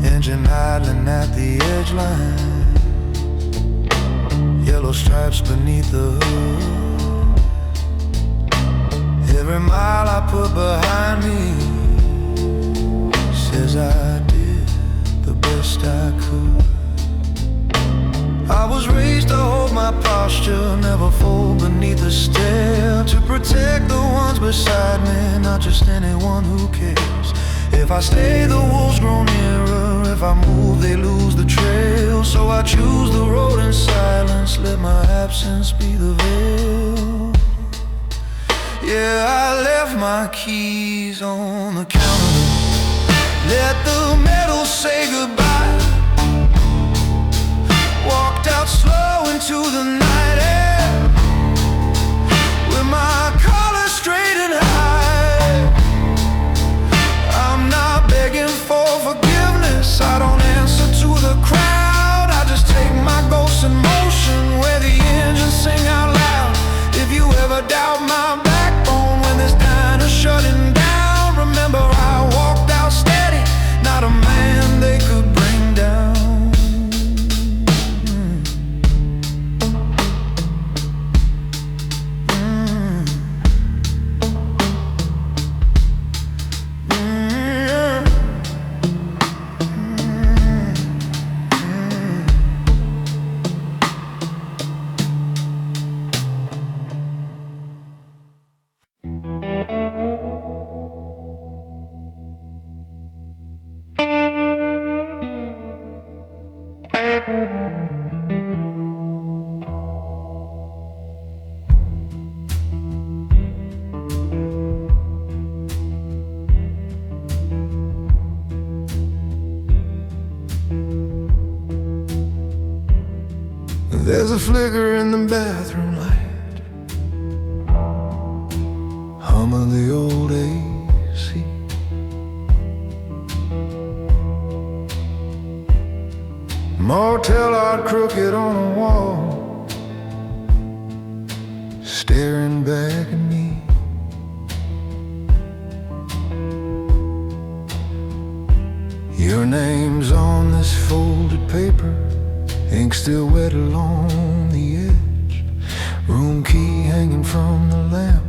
Engine idling at the edge line, yellow stripes beneath the hood. Every mile I put behind me says I did the best I could. I was raised to hold my posture, never fold beneath the stare, to protect the ones beside me, not just anyone who cares. If I stay, the wolves grow nearer. If I move, they lose the trail. So I choose the road in silence, let my absence be the veil. Yeah, I left my keys on the counter, let the metal say goodbye. Walked out slow into the night air, with my collar straight and high. I'm not begging for forgiveness, I don't answer to the crowd. I just take my ghost in motion where the engines sing out loud. If you ever doubt my backbone when this diner's shutting down, remember I walked out steady, not a man they could bring down. There's a flicker in the bathroom light, hum of the old AC. Motel art crooked on a wall, staring back at me. Your name's on this folded paper, ink still wet along the edge. room key hanging from the lamp,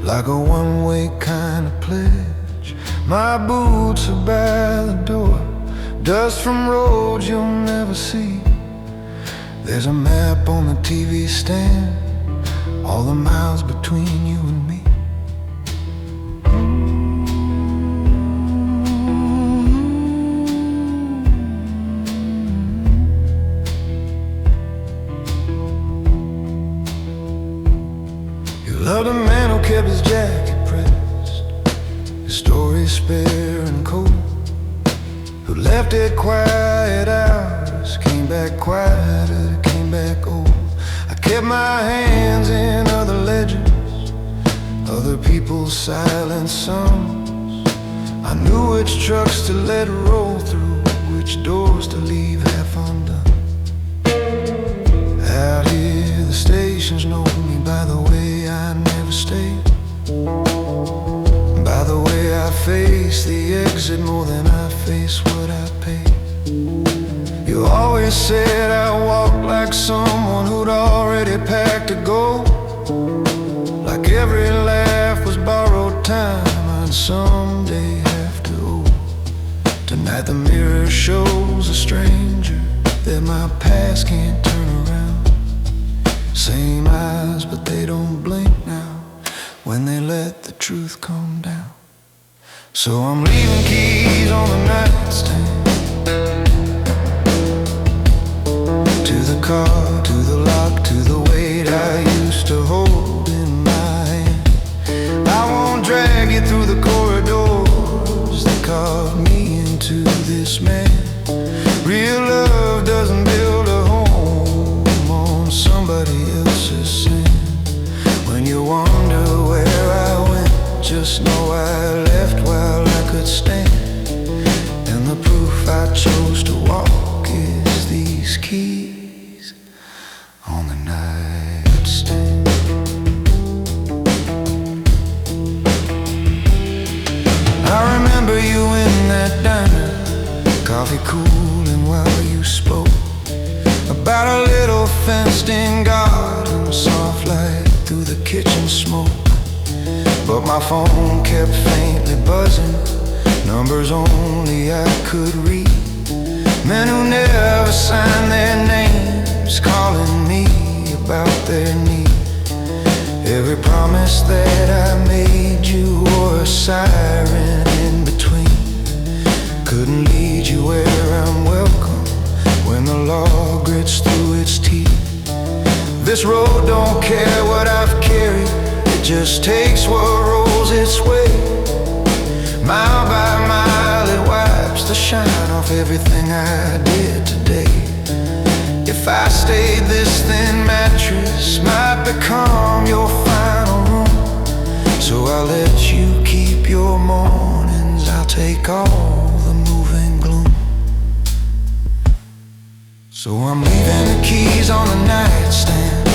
like a one-way kind of pledge. My boots are by the door, dust from roads you'll never see. There's a map on the TV stand, all the miles between you and me. You loved a man who kept his jacket pressed, his story spare and cold, who left it quiet hours, came back quieter, came back old. I kept my hands in other ledgers, other people's silent songs. I knew which trucks to let roll through, which doors to leave half undone. Out here the stations know me by the way I never stayed, by the way I face the exit more than I face what I paid. You always said I walked like someone who'd already packed to go, like every laugh was borrowed time I'd someday have to owe. Tonight the mirror shows a stranger that my past can't turn around. Same eyes but they don't blink now when they let the truth come down. So I'm leaving keys on the nightstand, to the car, to the lock, to the weight I used to hold in my hand. I won't drag you through the corridors that carved me into this man. Real love doesn't build a home on somebody else's sand. When you wonder where I went, just know I left while I could stand. And the proof I chose to walk is these keys on the nightstand. I remember you in that diner, coffee cooling while you spoke about a little fenced-in garden, soft light through the kitchen smoke. But my phone kept faintly buzzing, numbers only I could read. Men who never signed their names, calling me about their need. Every promise that I made you wore a siren in between. Couldn't lead you where I'm welcome when the law grits through its teeth. This road don't care what I've carried, it just takes what rolls its way. Mile by mile it wipes the shine off everything I did today. If I stayed, this thin mattress might become your final room. So I'll let you keep your mornings, I'll take all the moving gloom. So I'm leaving the keys on the nightstand,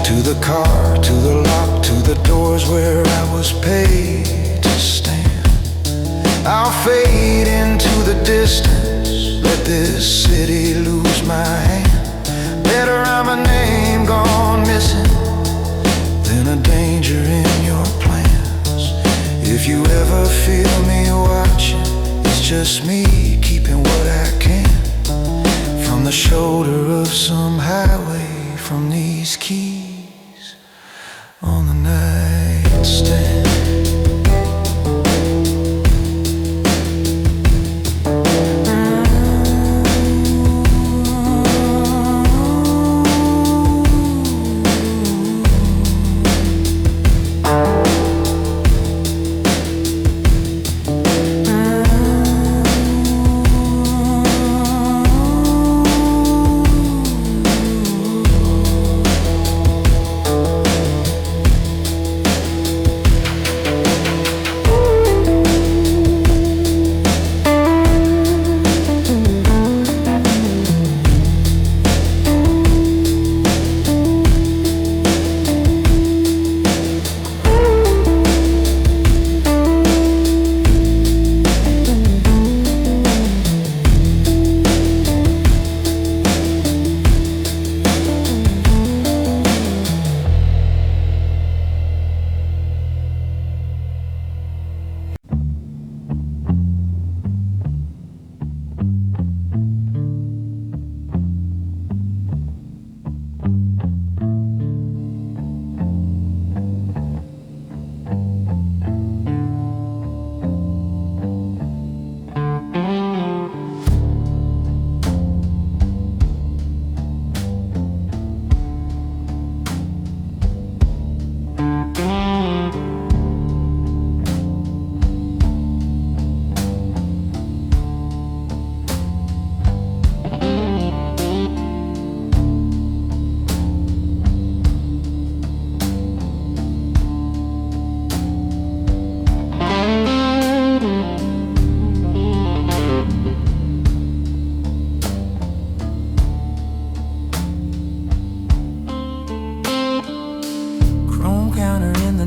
to the car, to the lock, to the doors where I was paid to stand. I'll fade into the distance, let this city lose my hand. Better I'm a name gone missing than a danger in your plans. If you ever feel me watching, it's just me keeping what I can from the shoulder of some highway, from these keys on the nightstand.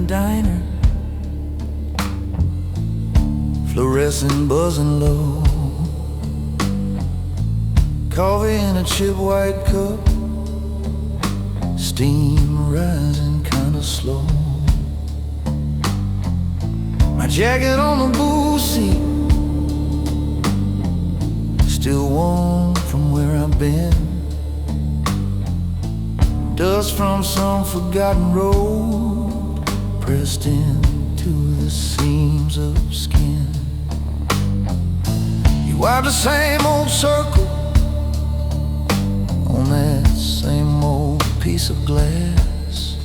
diner, fluorescent buzzing low, coffee in a chip white cup, steam rising kinda slow. My jacket on the booth seat, still warm from where I've been. Dust from some forgotten road pressed into the seams of skin. You wipe the same old circle on that same old piece of glass.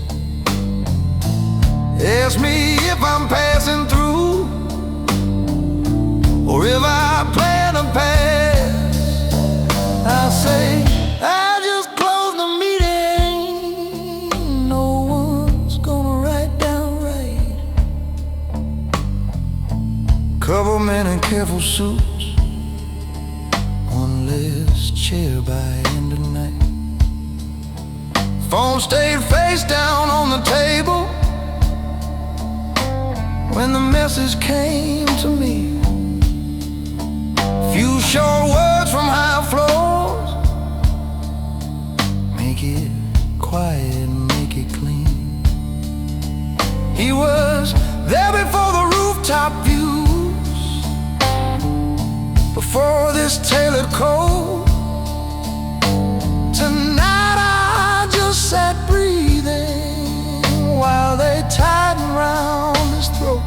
Ask me if I'm passing through or if I plan to pass. I say I just closed the meeting, no one's gonna write down right. Couple men in careful suits, one less chair by end of night. Phone stayed face down on the table when the message came to me. Few short words from high floors, make it quiet, make it clean. He was there before the rooftop views, before this tailored coat. Tonight I just sat breathing while they tightened round his throat.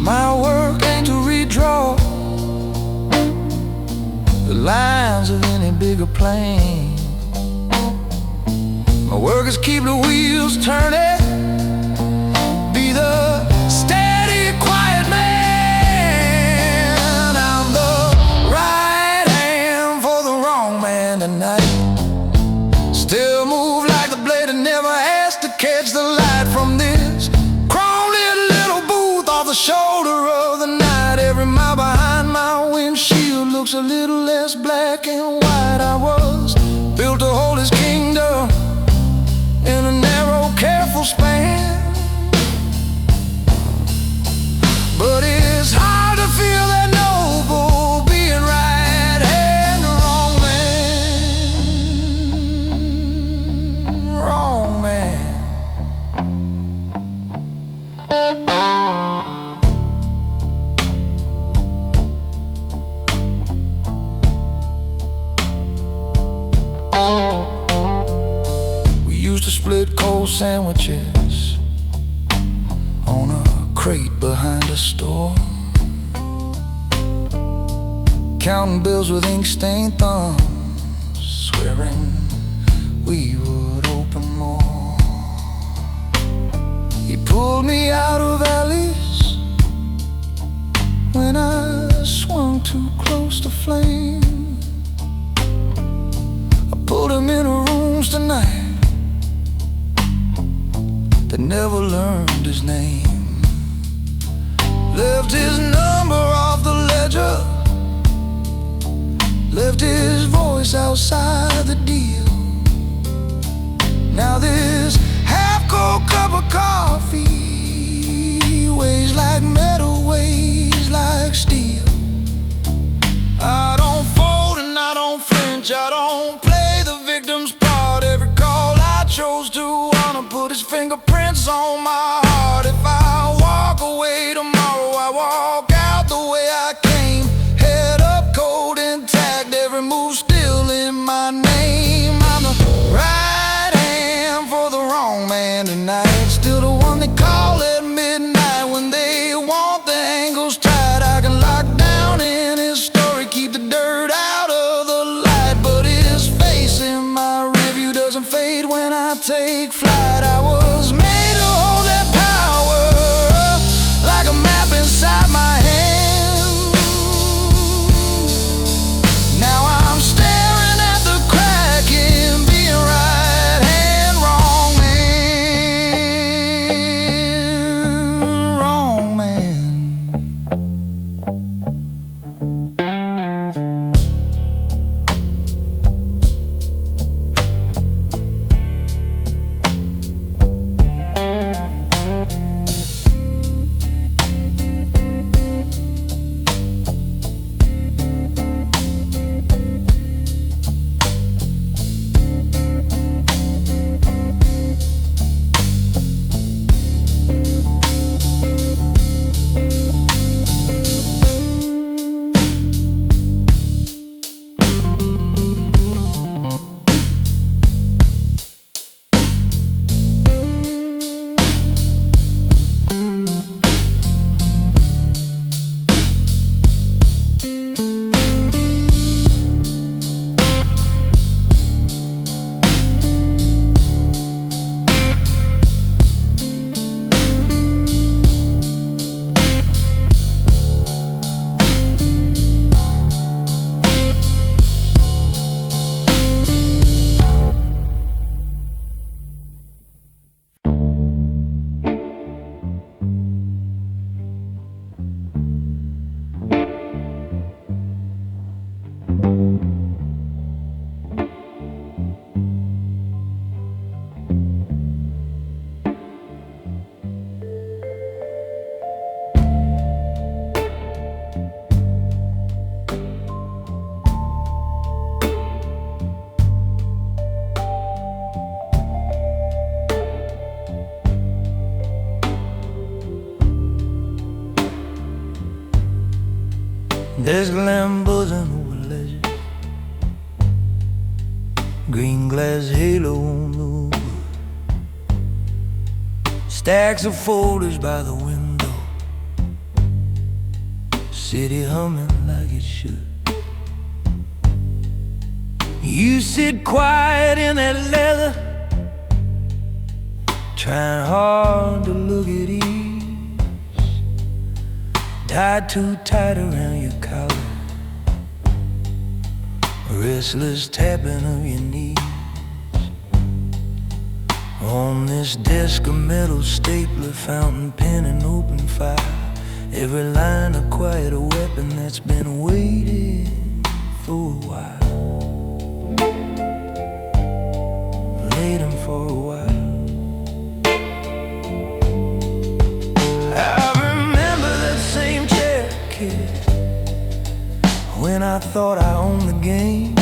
My work ain't to redraw the lines of any bigger plane. My work is keep the wheels turning, be the steady, quiet man. I'm the right hand for the wrong man tonight. Still move like the blade and never asked to catch the light from this chrome-lit little booth off the shoulder of the night. Every mile behind my windshield looks a little less black and white. I was built to hold his kingdom in a narrow, careful span, but it's hard to feel that noble being right hand, wrong man, wrong man. We used to split cold sandwiches on a crate behind a store, counting bills with ink-stained thumbs, swearing we would open more. He pulled me out of alleys when I swung too close to flame. I pulled him into rooms tonight that never learned his name. Left his number off the ledger, left his voice outside the deal. Now this half-cold cup of coffee weighs like metal, weighs like steel. I don't fold and I don't flinch, I don't play the victim's part. Every call I chose to wanna put his fingerprints on my heart. If I walk away tomorrow, I walk out the way I came, head up, cold intact, every move still in my name. I'm the right hand for the wrong man tonight, still the one they call at midnight when they want the angles tight. I can lock down in his story, keep the dirt out of the light, but his face in my rearview doesn't fade when I take flight. I was made to hold that power like a map inside my hand. Now I'm staring at the crack in being right hand, wrong man, wrong man. There's glam buzzing over ledges, green glass halo on the wood, stacks of folders by the window, city humming like it should. You sit quiet in that leather, trying hard to look at ease, tied too tight around your collar, restless tapping of your knees. On this desk a metal stapler, fountain pen and open fire, every line a quiet weapon that's been waiting for a while. Waiting for a while. I remember that same chair, kid, when I thought I owned the game,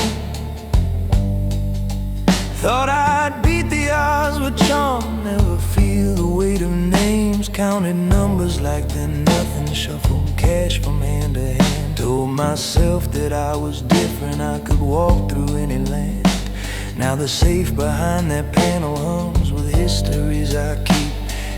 thought I'd beat the odds with charm, never feel the weight of names, counted numbers like they're nothing, shuffled cash from hand to hand, told myself that I was different, I could walk through any land. Now the safe behind that panel hums with histories I keep.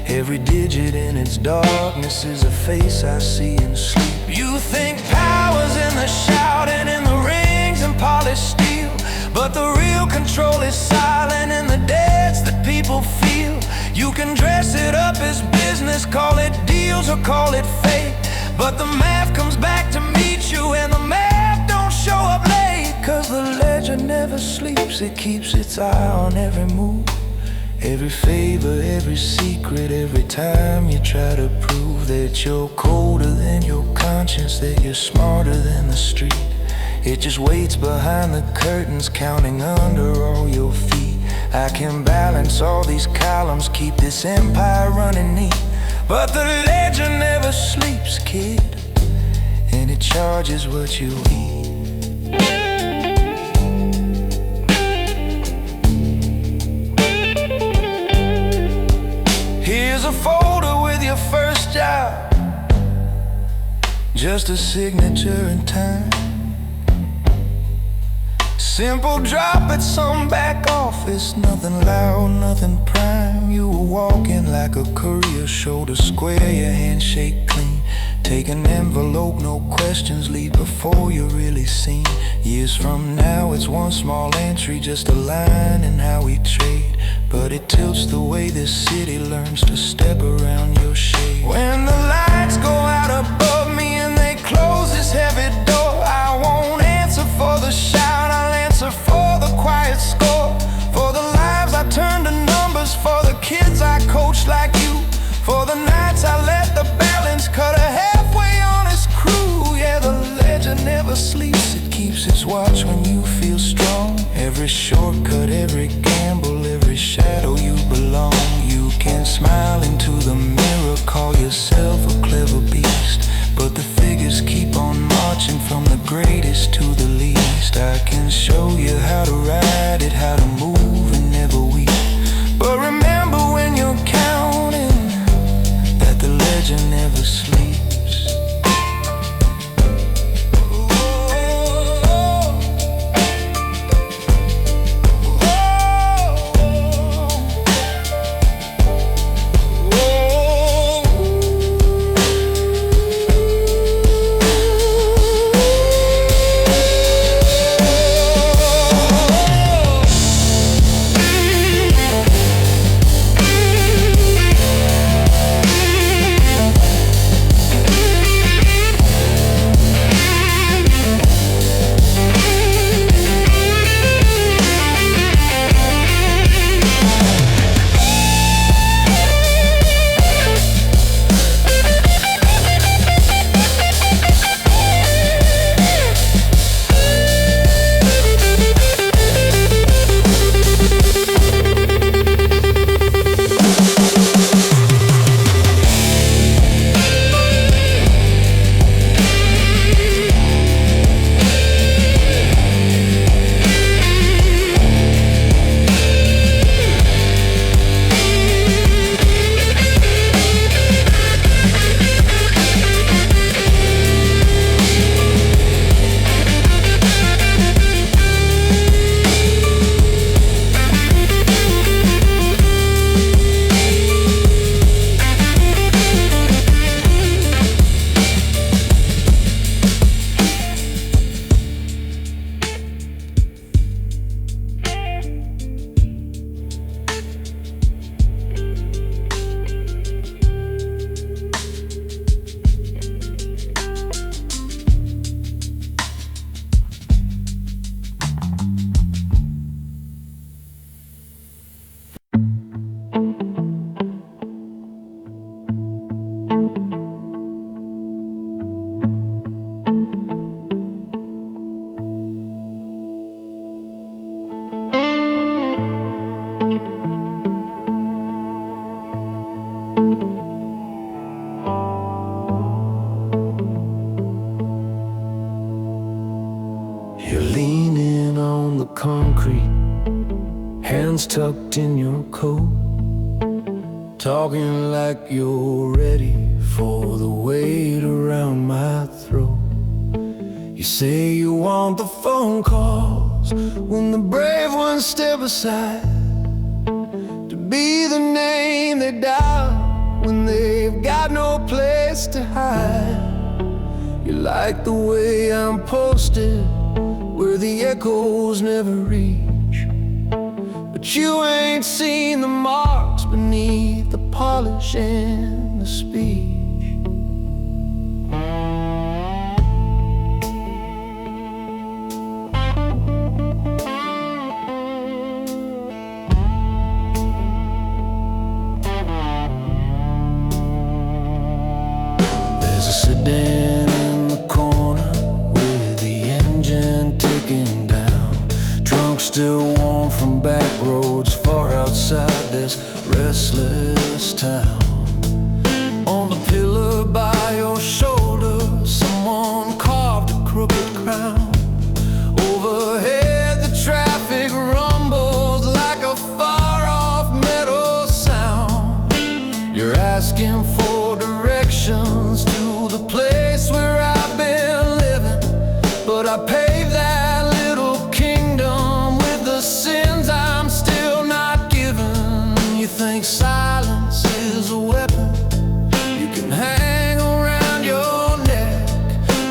Every digit in its darkness is a face I see in sleep. You think power's in the shouting, in the rings and polished steel, but the real control is silent in the debts that people feel. You can dress it up as business, call it deals or call it fate, but the math comes back to meet you, and the math don't show up late. Cause the ledger never sleeps, it keeps its eye on every move, every favor, every secret, every time you try to prove that you're colder than your conscience, that you're smarter than the street. It just waits behind the curtains, counting under all your feet. I can balance all these columns, keep this empire running neat, but the ledger never sleeps, kid, and it charges what you eat. Here's a folder with your first job, just a signature in time. Simple drop at some back office, nothing loud, nothing prime. You were walking like a courier, shoulder square, your handshake clean. Take an envelope, no questions, leave before you're really seen. Years from now it's one small entry, just a line in how we trade, but it tilts the way this city learns to step around your shade. When the lights go out above me and they close this heavy door, I won't answer for the shout, I'll answer for the quiet score, for the lives I turned to numbers, for the kids I coached like you, for the nights I let the balance cut a halfway honest crew. Yeah, the ledger never sleeps, it keeps its watch when you feel strong. Every shortcut, every gamble, every shadow you belong. You can smile into the mirror, call yourself a clever beast, but the figures keep on marching from the greatest to the least. I can show you how to ride it, how to move and never weep, but remember when you're counting that the ledger never sleeps. hands tucked in your coat, talking like you're ready for the weight around my throat. You say you want the phone calls when the brave ones step aside, to be the name they dial when they've got no place to hide. You like the way I'm posted where the echoes never reach, but you ain't seen the marks beneath the polish and the speech. There's a sedan in the corner with the engine ticking down, trunk still warm from back roads far outside this restless town. On the pillar by your shoulder, someone carved a crooked crown. Overhead the traffic rumbles like a far-off metal sound. You're asking for directions to the place where I've been living, but I paved that little kingdom with the sins I'm still not given. You think silence is a weapon you can hang around your neck.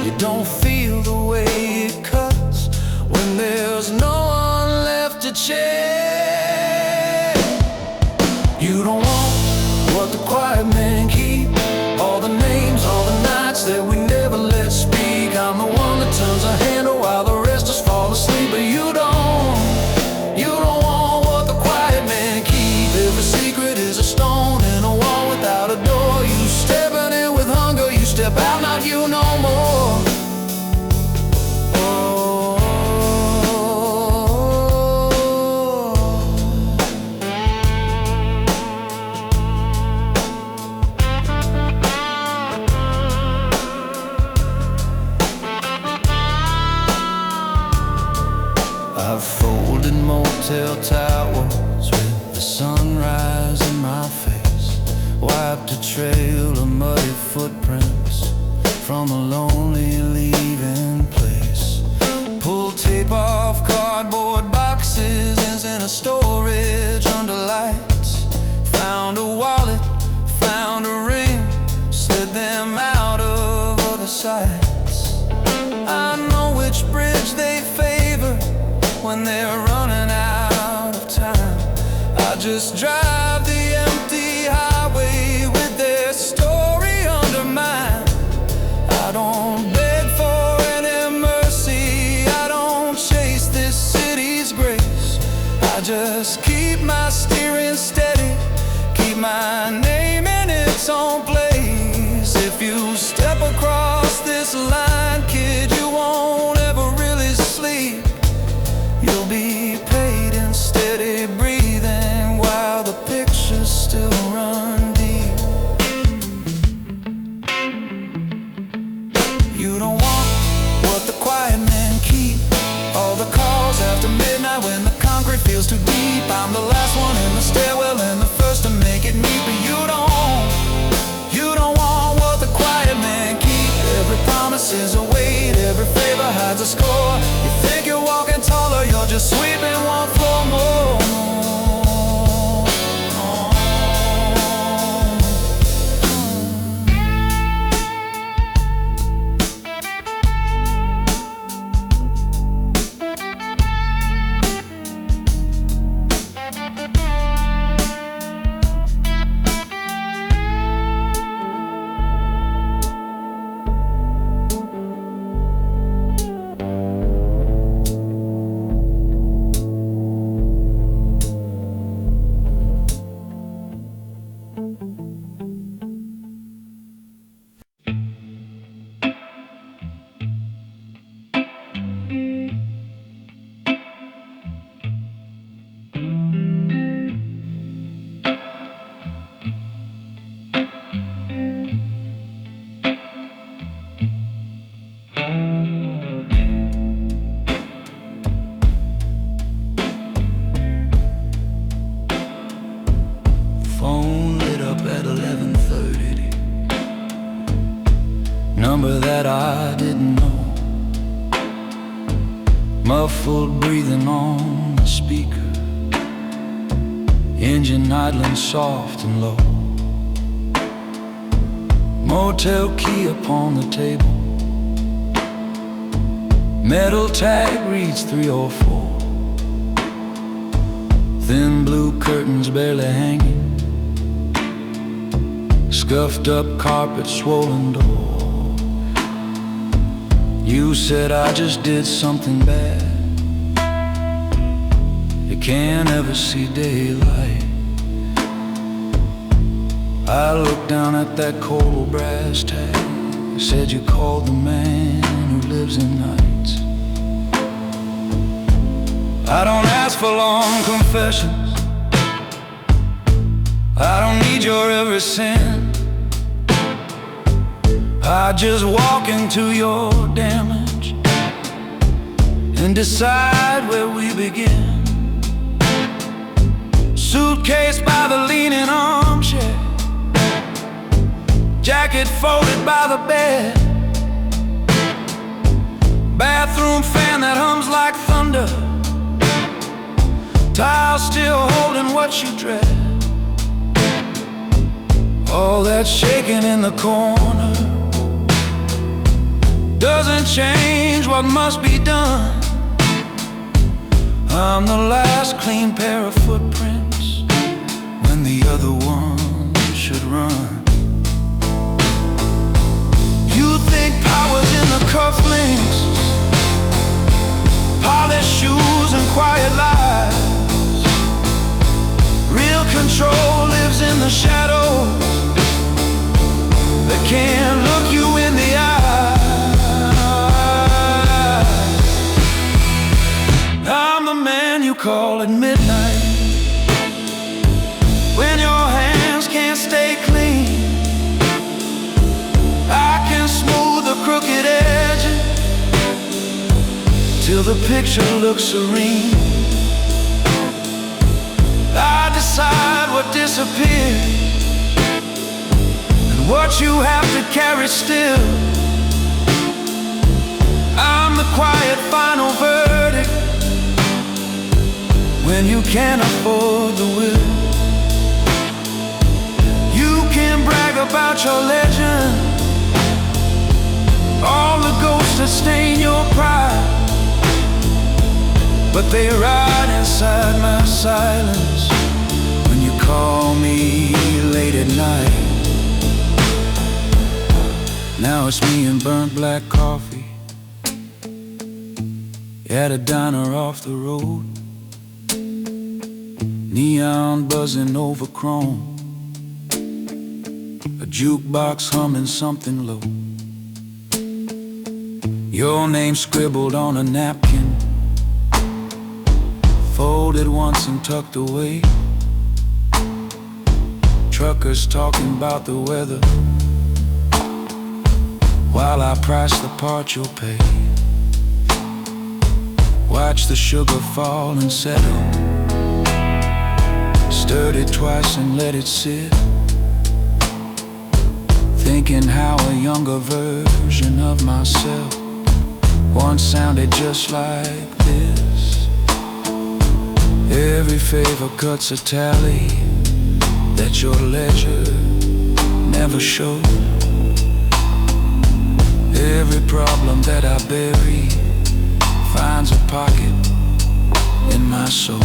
You don't feel the way it cuts when there's no one left to check. You don't want what the quiet men keep, all the names, all the nights that we never let speak. I'm the one that turns a handle while the rest just fall asleep. But you don't want what the quiet men keep. Every secret is a stone in a wall without a door. You stepping in with hunger, you step out, not you no more. I've folded motel towels with the sunrise in my face, wiped a trail of muddy footprints from a lonely leaving place, pulled tape off cardboard boxes in a storage under lights, found a wallet, found a ring, slid them out of other sights. I know which bridge they favor when they're running out of time. I just drive the empty highway with their story under mine. I don't beg for any mercy, I don't chase this city's grace. I just keep my steering steady, keep my name in its own place. If you step across this line, kid, you won't ever really sleep. You'll be paid in steady breathing while the pictures still run deep. You don't want what the quiet men keep, all the calls after midnight when the concrete feels too deep. I'm the last one in the stairwell and the first to make it neat. But you don't want what the quiet men keep. Every promise is a weight, every favor hides a score. You think you're walking taller, you're just sweeping one floor more. number that I didn't know. Muffled breathing on the speaker, engine idling soft and low. Motel key upon the table, metal tag reads 304. Thin blue curtains barely hanging, scuffed up carpet, swollen door. You said I just did something bad, you can't ever see daylight. I looked down at that cold brass tag. You said you called the man who lives in nights. I don't ask for long confessions, I don't need your every sin. I just walk into your damage and decide where we begin. Suitcase by the leaning armchair, jacket folded by the bed, bathroom fan that hums like thunder, tile still holding what you dread. All that shaking in the corner doesn't change what must be done. I'm the last clean pair of footprints when the other one should run. You think power's in the cufflinks, polished shoes and quiet lies. Real control lives in the shadows that can't look you in the eye. I'm the man you call at midnight when your hands can't stay clean. I can smooth the crooked edges till the picture looks serene. I decide what disappears and what you have to carry still. I'm the quiet final verdict when you can't afford the will. You can brag about your legend, all the ghosts that stain your pride, but they ride inside my silence when you call me late at night. Now it's me and burnt black coffee at a diner off the road. Neon buzzing over chrome, a jukebox humming something low. Your name scribbled on a napkin, folded once and tucked away. Truckers talking about the weather while I price the part you'll pay. Watch the sugar fall and settle, stirred it twice and let it sit, thinking how a younger version of myself once sounded just like this. Every favor cuts a tally that your ledger never showed. Every problem that I bury finds a pocket in my soul.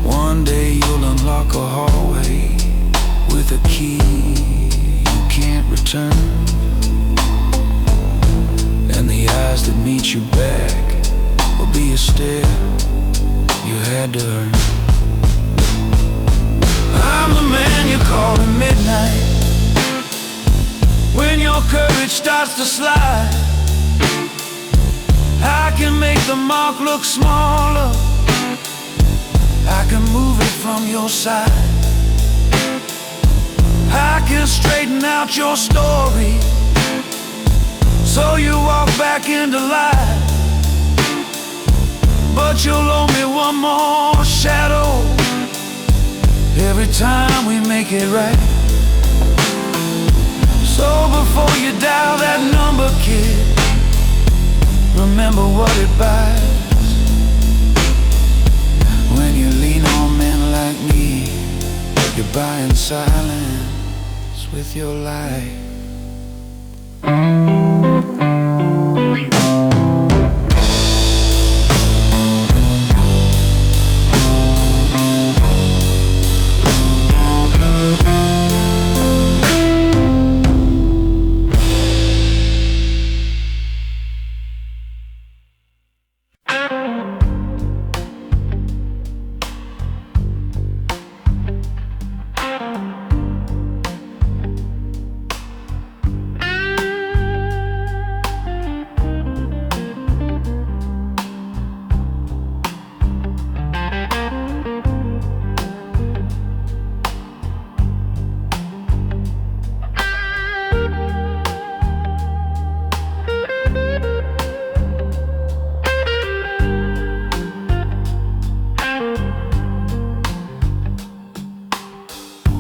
One day you'll unlock a hallway with a key you can't return, and the eyes that meet you back will be a stare you had to earn. I'm the man you call at midnight when your courage starts to slide. I can make the mark look smaller, I can move it from your side. I can straighten out your story so you walk back into life. But you'll owe me one more shadow every time we make it right. So before you dial that number, kid, remember what it buys. When you lean on men like me, you're buying silence with your life.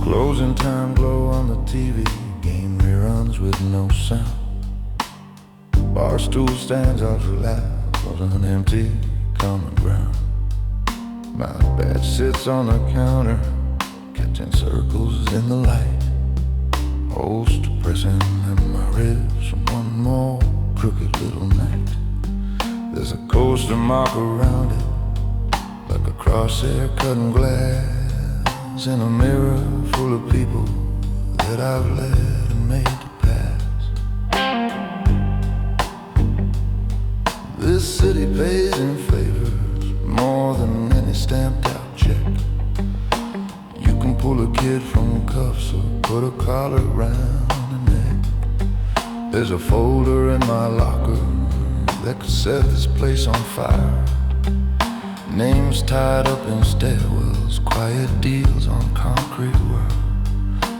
Closing time glow on the TV, game reruns with no sound. Bar stool stands out for laughs on an empty common ground. My bed sits on the counter, catching circles in the light. Host pressing at my ribs from one more crooked little night. There's a coaster mark around it, like a crosshair cutting glass in a mirror full of people that I've led and made to pass. This city pays in favors more than any stamped out check. You can pull a kid from cuffs or put a collar around the neck. There's a folder in my locker that could set this place on fire. Names tied up in stairwells, quiet deals on concrete work.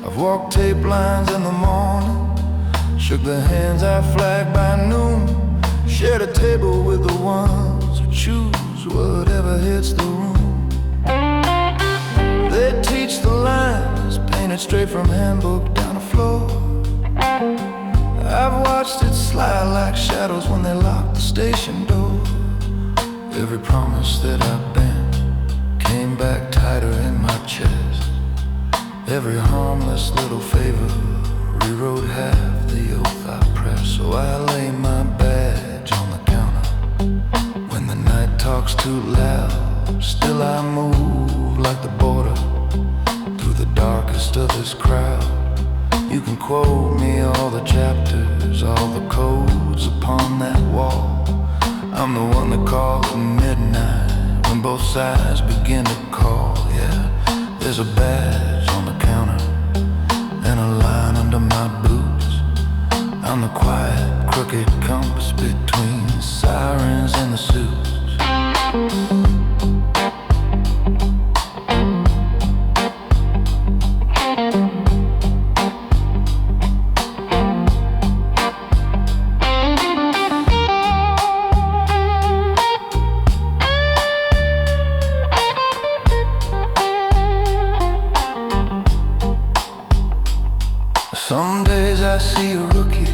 I've walked tape lines in the morning, shook the hands I flagged by noon, shared a table with the ones who choose whatever hits the room. They teach the lines, painted straight from handbook down the floor. I've watched it slide like shadows when they lock the station door. Every promise that I bent came back tighter in my chest. Every harmless little favor rewrote half the oath I pressed. So I lay my badge on the counter. When the night talks too loud, still I move like the border through the darkest of this crowd. You can quote me all the chapters, all the codes upon that wall. I'm the one that calls at midnight when both sides begin to call. Yeah, there's a badge on the counter and a line under my boots. I'm the quiet, crooked compass between the sirens and the suits. Some days I see a rookie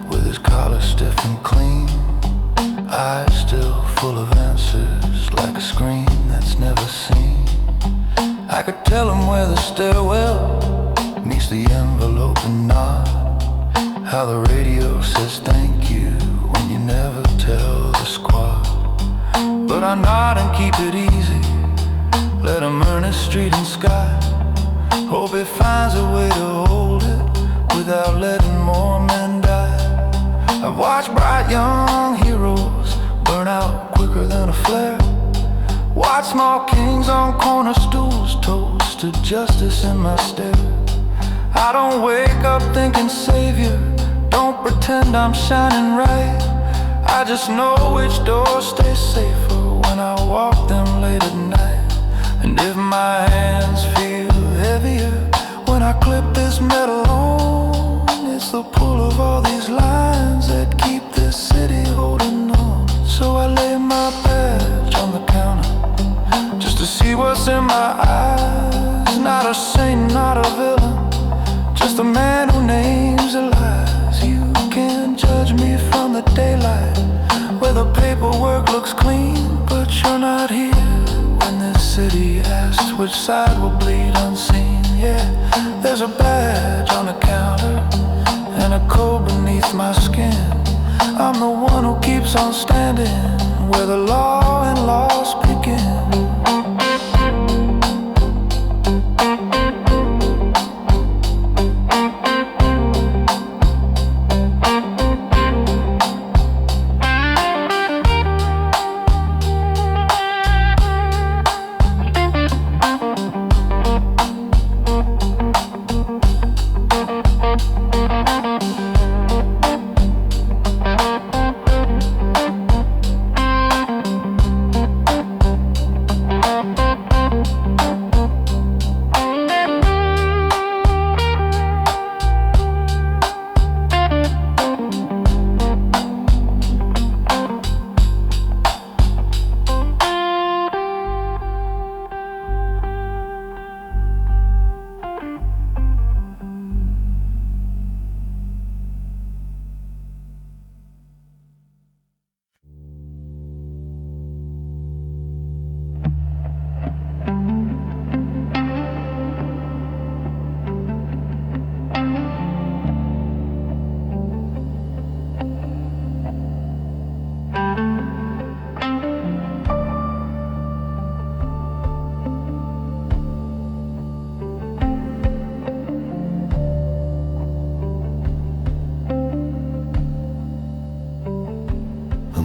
with his collar stiff and clean, eyes still full of answers, like a screen that's never seen. I could tell him where the stairwell meets the envelope and nod, how the radio says thank you when you never tell the squad. But I nod and keep it easy, let him earn his street and sky. Hope he finds a way to hold it without letting more men die. I've watched bright young heroes burn out quicker than a flare. Watch small kings on corner stools toast to justice in my stare. I don't wake up thinking savior, don't pretend I'm shining right. I just know which doors stay safer when I walk them late at night. And if my hands feel heavier when I clip this metal on, it's the pull of all these lines that keep this city holding on. So I lay my badge on the counter just to see what's in my eyes. Not a saint, not a villain, just a man who names the lies. You can't judge me from the daylight, where the paperwork looks clean, but you're not here when this city asks which side will bleed unseen. Yeah, there's a badge on the counter and a code beneath my skin. I'm the one who keeps on standing where the law and loss begin.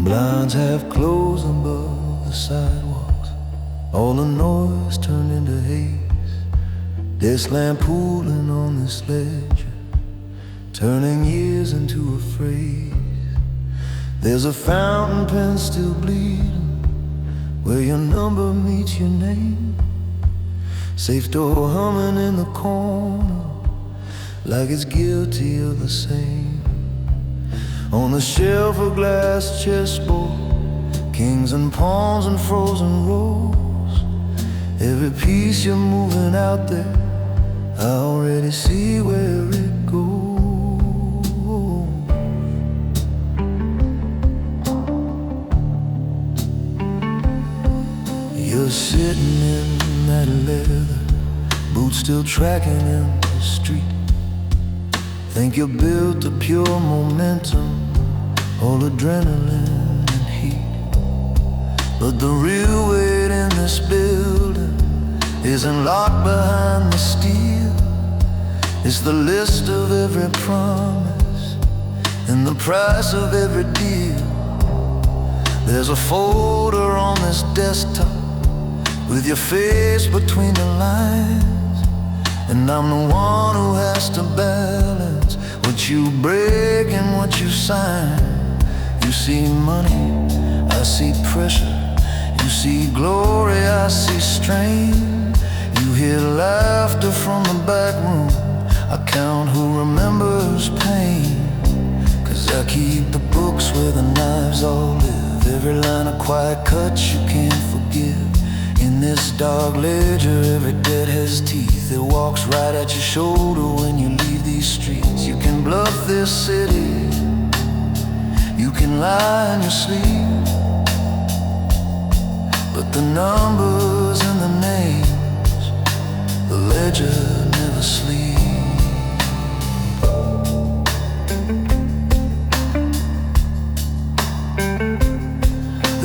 Blinds have closed above the sidewalks. All the noise turned into haze. Desk lamp pooling on this ledger, turning years into a phrase. There's a fountain pen still bleeding where your number meets your name. Safe door humming in the corner like it's guilty of the same. On the shelf a glass chessboard, kings and pawns and frozen rolls. Every piece you're moving out there, I already see where it goes. You're sitting in that leather, boots still tracking in the street. Think you're built to pure momentum, all adrenaline and heat. But the real weight in this building isn't locked behind the steel. It's the list of every promise and the price of every deal. There's a folder on this desktop with your face between the lines, and I'm the one who has to balance what you break and what you sign. You see money, I see pressure. You see glory, I see strain. You hear laughter from the back room. I count who remembers pain, 'cause I keep the books where the knives all live. Every line of quiet cuts you can't forgive. In this dark ledger, every debt has teeth. It walks right at your shoulder when you leave these streets. You can bluff this city, you can lie in your sleep, but the numbers and the names, the ledger never sleeps.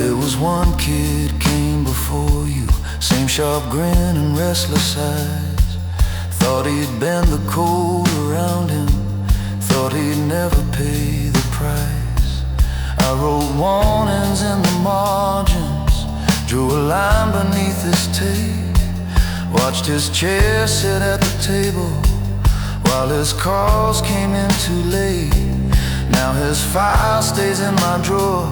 There was one kid came before you, same sharp grin and restless eyes. Thought he'd bend the code around him, thought he'd never pay the price. I wrote warnings in the margins, drew a line beneath his tape. Watched his chair sit at the table while his calls came in too late. Now his file stays in my drawer,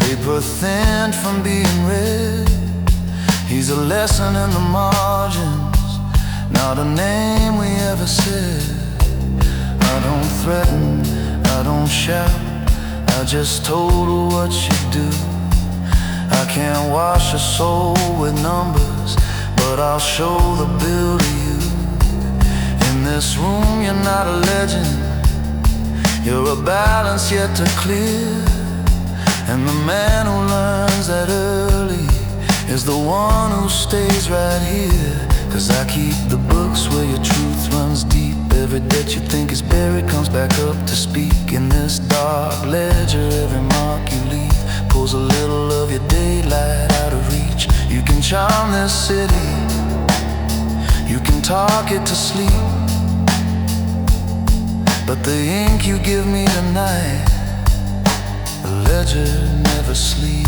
paper thin from being read. He's a lesson in the margins, not a name we ever said. I don't threaten, I don't shout, I just told her what you do. I can't wash a soul with numbers, but I'll show the bill to you. In this room you're not a legend, you're a balance yet to clear. And the man who learns that early is the one who stays right here. 'Cause I keep the books where your truth runs deep. Every debt you think is buried comes back up to speak. In this dark ledger, every mark you leave pulls a little of your daylight out of reach. You can charm this city, you can talk it to sleep, but the ink you give me tonight, the ledger never sleeps.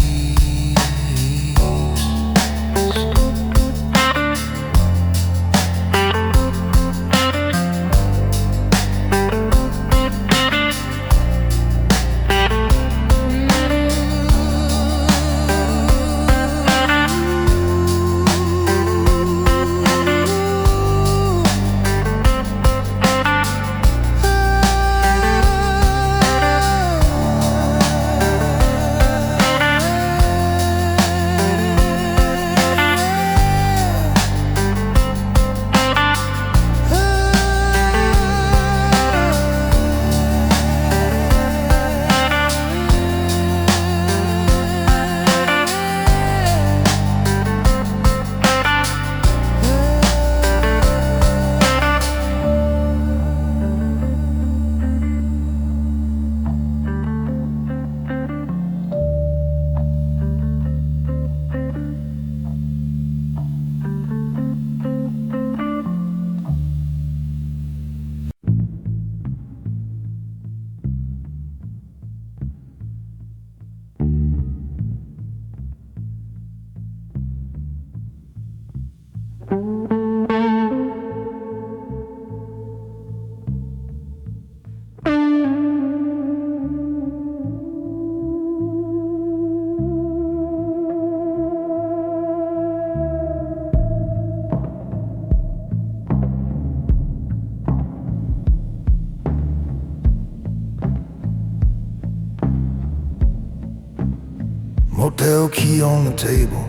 Motel key on the table,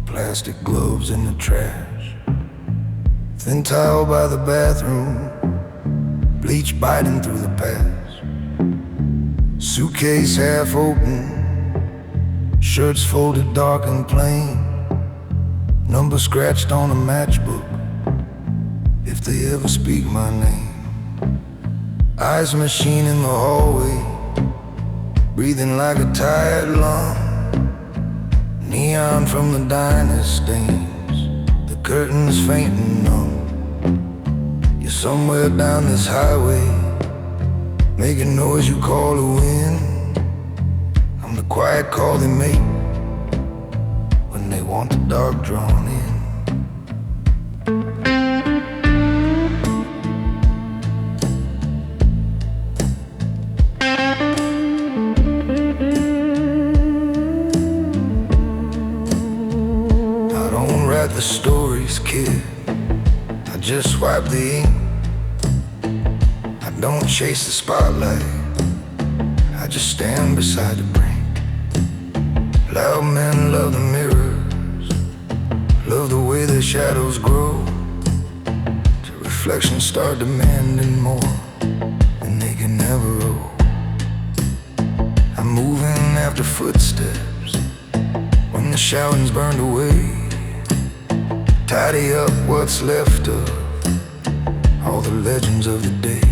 plastic gloves in the trash, thin towel by the bathroom, bleach biting through the past, suitcase half open, shirts folded dark and plain, number scratched on a matchbook, if they ever speak my name. Ice machine in the hallway, breathing like a tired lung. Neon from the diner stains, the curtains fainting numb. You're somewhere down this highway, making noise you call the wind. I'm the quiet call they make when they want the dark drawn in. The stories, kid, I just swipe the ink. I don't chase the spotlight, I just stand beside the brink. Loud men love the mirrors, love the way their shadows grow, till reflections start demanding more than they can never owe. I'm moving after footsteps when the shouting's burned away. Tidy up what's left of all the legends of the day.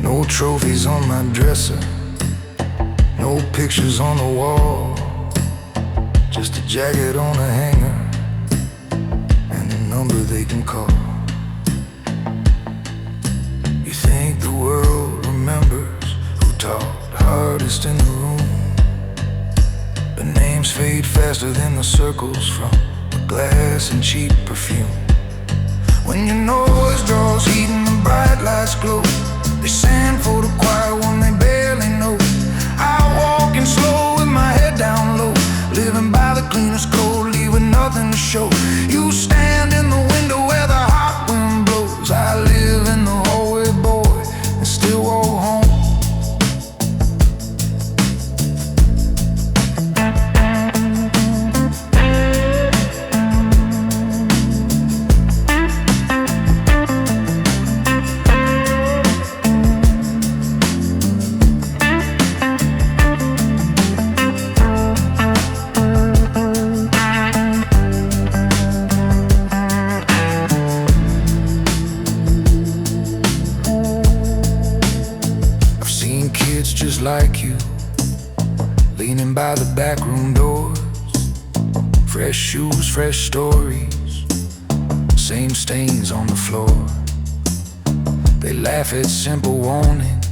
No trophies on my dresser, no pictures on the wall, just a jacket on a hanger and a number they can call. You think the world remembers who talked hardest in the room, but names fade faster than the circles from glass and cheap perfume. When your nose draws heat and the bright lights glow, they sing for the choir when they barely know. I walking slow with my head down low, living by the cleanest code, leaving nothing to show. You stand in the window where the hot wind blows. I live in the hallway, boy, and still walk home. by the back room doors. Fresh shoes, fresh stories, same stains on the floor. They laugh at simple warnings,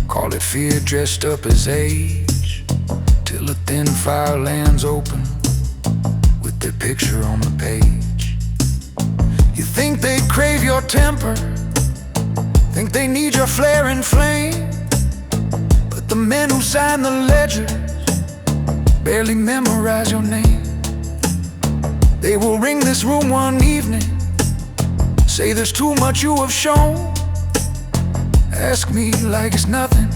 call it fear dressed up as age, till a thin file lands open with their picture on the page. You think they crave your temper, think they need your flaring flame, but the men who sign the ledgers barely memorize your name. They will ring this room one evening, say there's too much you have shown, ask me like it's nothing,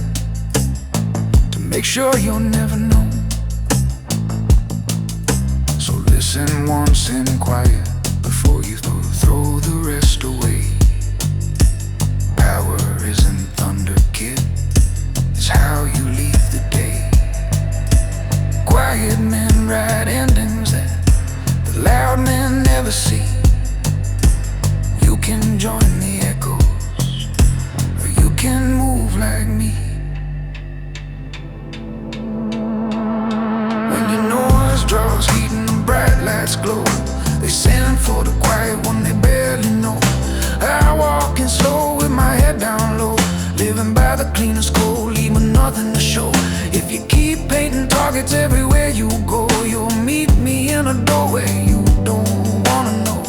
to make sure you'll never know. So listen once in quiet before you throw the rest away. Power isn't thunder, kid, it's how you leave the day. Quiet men write endings that the loud men never see. You can join the echoes, or you can move like me. When your noise draws heat and the bright lights glow, they send for the quiet one they barely know. I walk in slow with my head down low, living by the cleanest code, leaving nothing to show. If you keep painting targets everywhere you go, you'll meet me in a doorway you don't wanna know.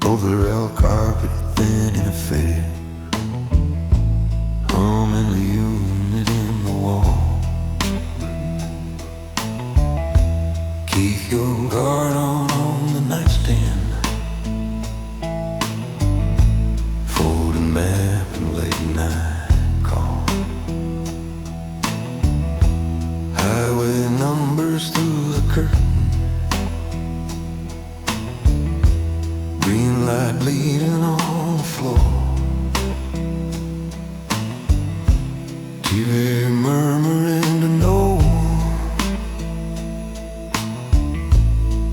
Over El carpet, thin and fair, humming the unit in the wall. Keep your guard on the nightstand, folding map and late night call. Highway numbers through the curtain, green light bleeding on the floor. TV murmuring to no one,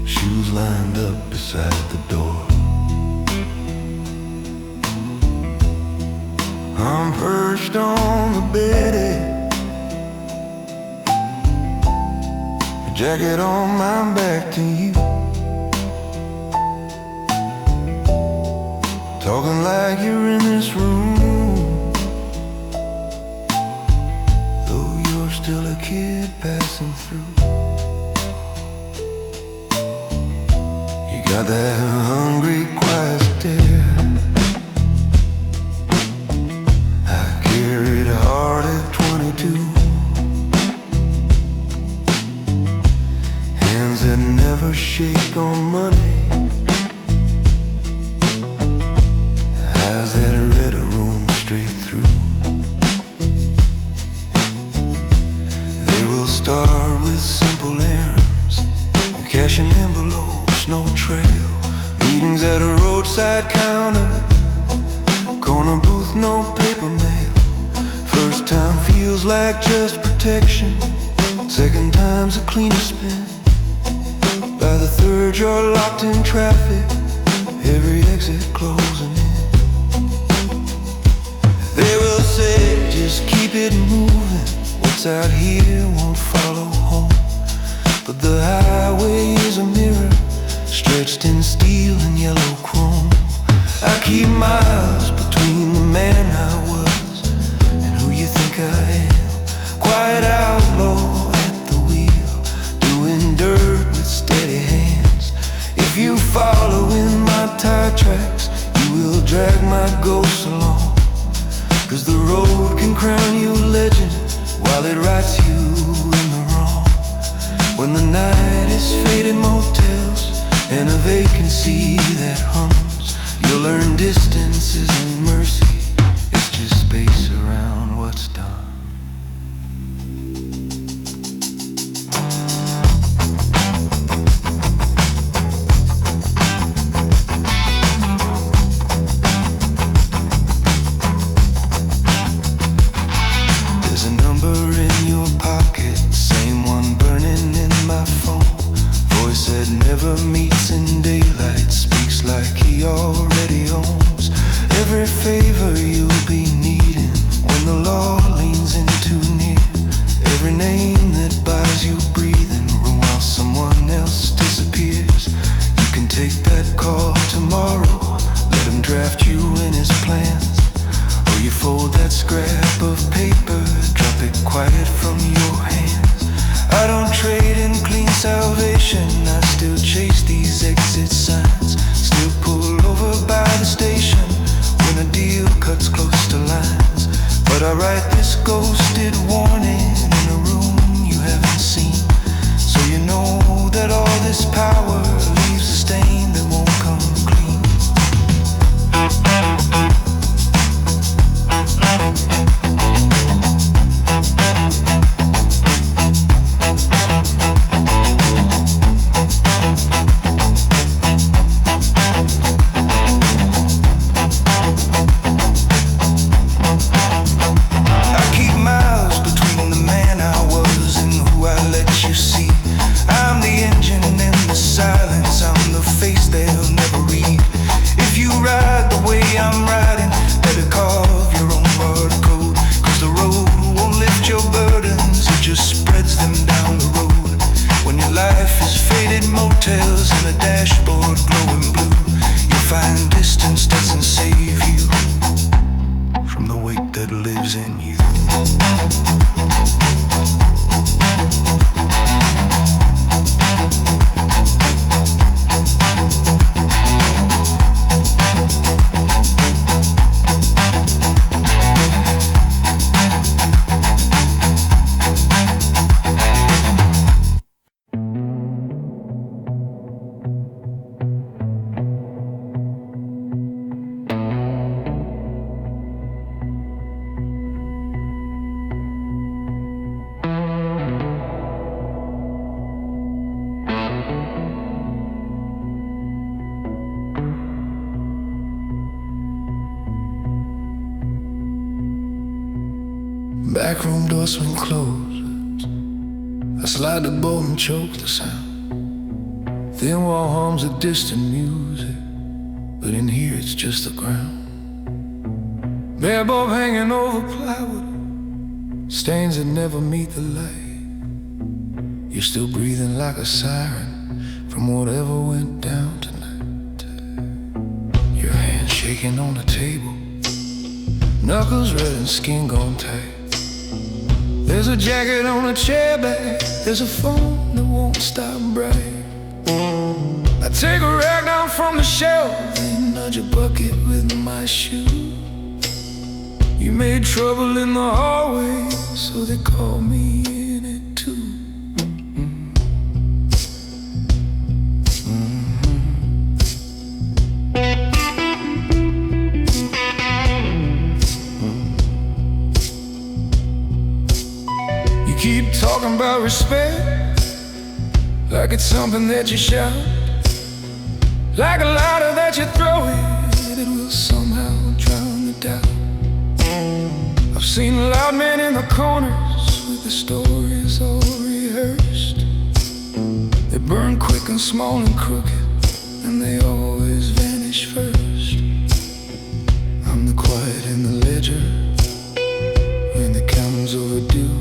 shoes lined up beside the door. I'm perched on the bed, a jacket on my back to you, talking like you're in this room, though you're still a kid passing through. You got that hungry, quiet stare. I carried a heart at 22, hands that never shake on money, eyes that read a room straight through. They will start with simple errands, cashing envelopes, no trail, meetings at a roadside counter, corner booth, no paper mail. First First time feels like just protection. Second time's a cleaner spin. By the third you're locked in traffic, every exit closing in. They will say, just keep it moving, what's out here won't follow home. But the highway is a mirror, stretched in steel and yellow chrome. I keep miles between the man I was and who you think I am. Quiet outlaw at the wheel, doing dirt with steady hands. If you follow in my tire tracks, you will drag my ghost along. 'Cause the road can crown you a legend while it writes you in the wrong. When the night is faded motels and a vacancy that hums, you'll learn distance isn't mercy, it's just space around what's done. There's a number in your pocket, same one burning in my phone. Voice that never meets in daylight, speaks like he already owns every favor you'll be needing when the law leans in too near. Every name that buys you breathing room while someone else disappears. You can take that call tomorrow, let him draft you in his plans. Or you fold that scrap of paper, drop it quiet from your hands. I don't trade in clean salvation, I still chase these exit signs. Still pull over by the station when a deal cuts close to lines. But I write this ghosted warning in a room you haven't seen, so you know that all this power leaves a stain that won't come clean. Motels and a dashboard glowing blue, you'll find distance doesn't save you from the weight that lives in you. Backroom door swing closes, I slide the bolt and choke the sound. Thin wall hums of distant music, but in here it's just the ground. Bare bulb hanging over plywood, stains that never meet the light. You're still breathing like a siren from whatever went down tonight. Your hands shaking on the table, knuckles red and skin gone tight. There's a jacket on a chair back, there's a phone that won't stop bright. I take a rag down from the shelf and nudge a bucket with my shoe. You made trouble in the hallway, so they call me in it too. Keep talking about respect like it's something that you shout, like a lighter that you throw it will somehow drown the doubt. I've I've seen loud men in the corners with the stories all rehearsed. They burn quick and small and crooked, and they always vanish first. I'm the quiet in the ledger when the counting's overdue.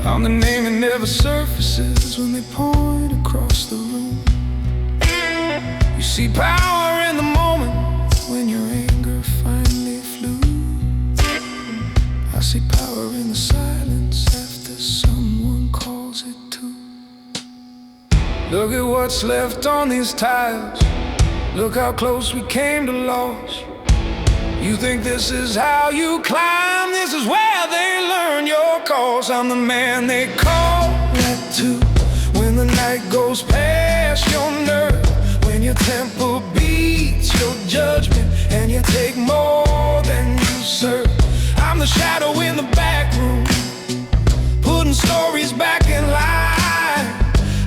I'm the name that never surfaces when they point across the room. You see power in the moment when your anger finally flew. I see power in the silence after someone calls it too. Look at what's left on these tiles. Look how close we came to loss. You think this is how you climb? This is where they learn your cause. I'm the man they call that too. When the night goes past your nerve, when your tempo beats your judgment, and you take more than you serve. I'm the shadow in the back room, putting stories back in line.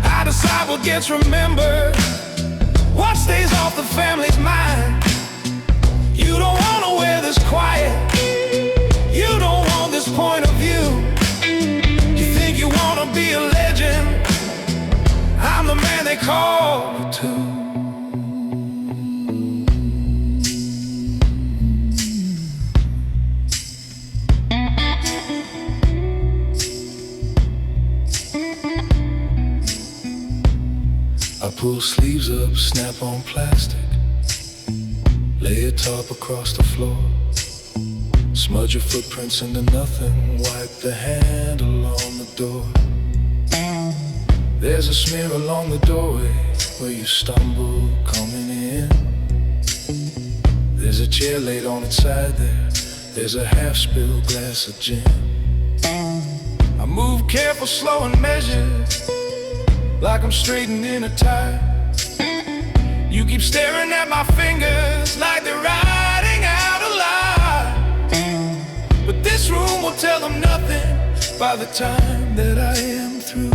I decide what gets remembered, what stays off the family's mind. You don't wanna wear this quiet, you don't want this point of view. You think you wanna be a legend, I'm the man they call it too. I pull sleeves up, snap on plastic, lay a tarp across the floor, smudge your footprints into nothing, wipe the handle on the door. There's a smear along the doorway where you stumble coming in. There's a chair laid on its side there, there's a half-spilled glass of gin. I move careful, slow and measured, like I'm straightening a tie. You keep staring at my fingers like they're writing out a lie. But this room will tell them nothing by the time that I am through.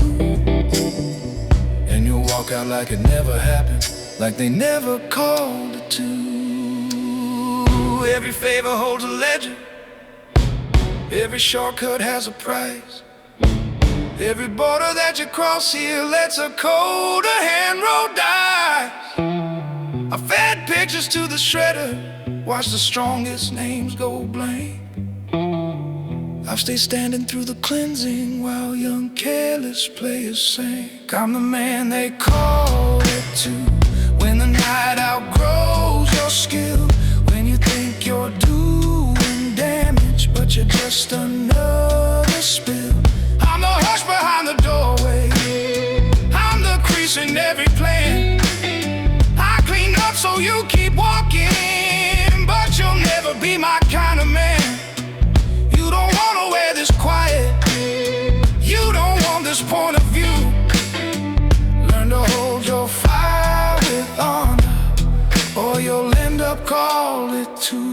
And you'll walk out like it never happened, like they never called it to. Every favor holds a legend, every shortcut has a price. Every border that you cross here lets a colder hand roll dice. I fed pictures to the shredder, watched the strongest names go blank. I've stayed standing through the cleansing while young careless players sank. I'm the man they call it too. When the night outgrows your skill, when you think you're doing damage, but you're just another spill. I'm the hush behind the doorway, I'm the crease in every plan. I clean up so you keep walking, but you'll never be my kind of man. You don't wanna wear this quiet, you don't want this point of view. Learn to hold your fire with honor, or you'll end up called it too.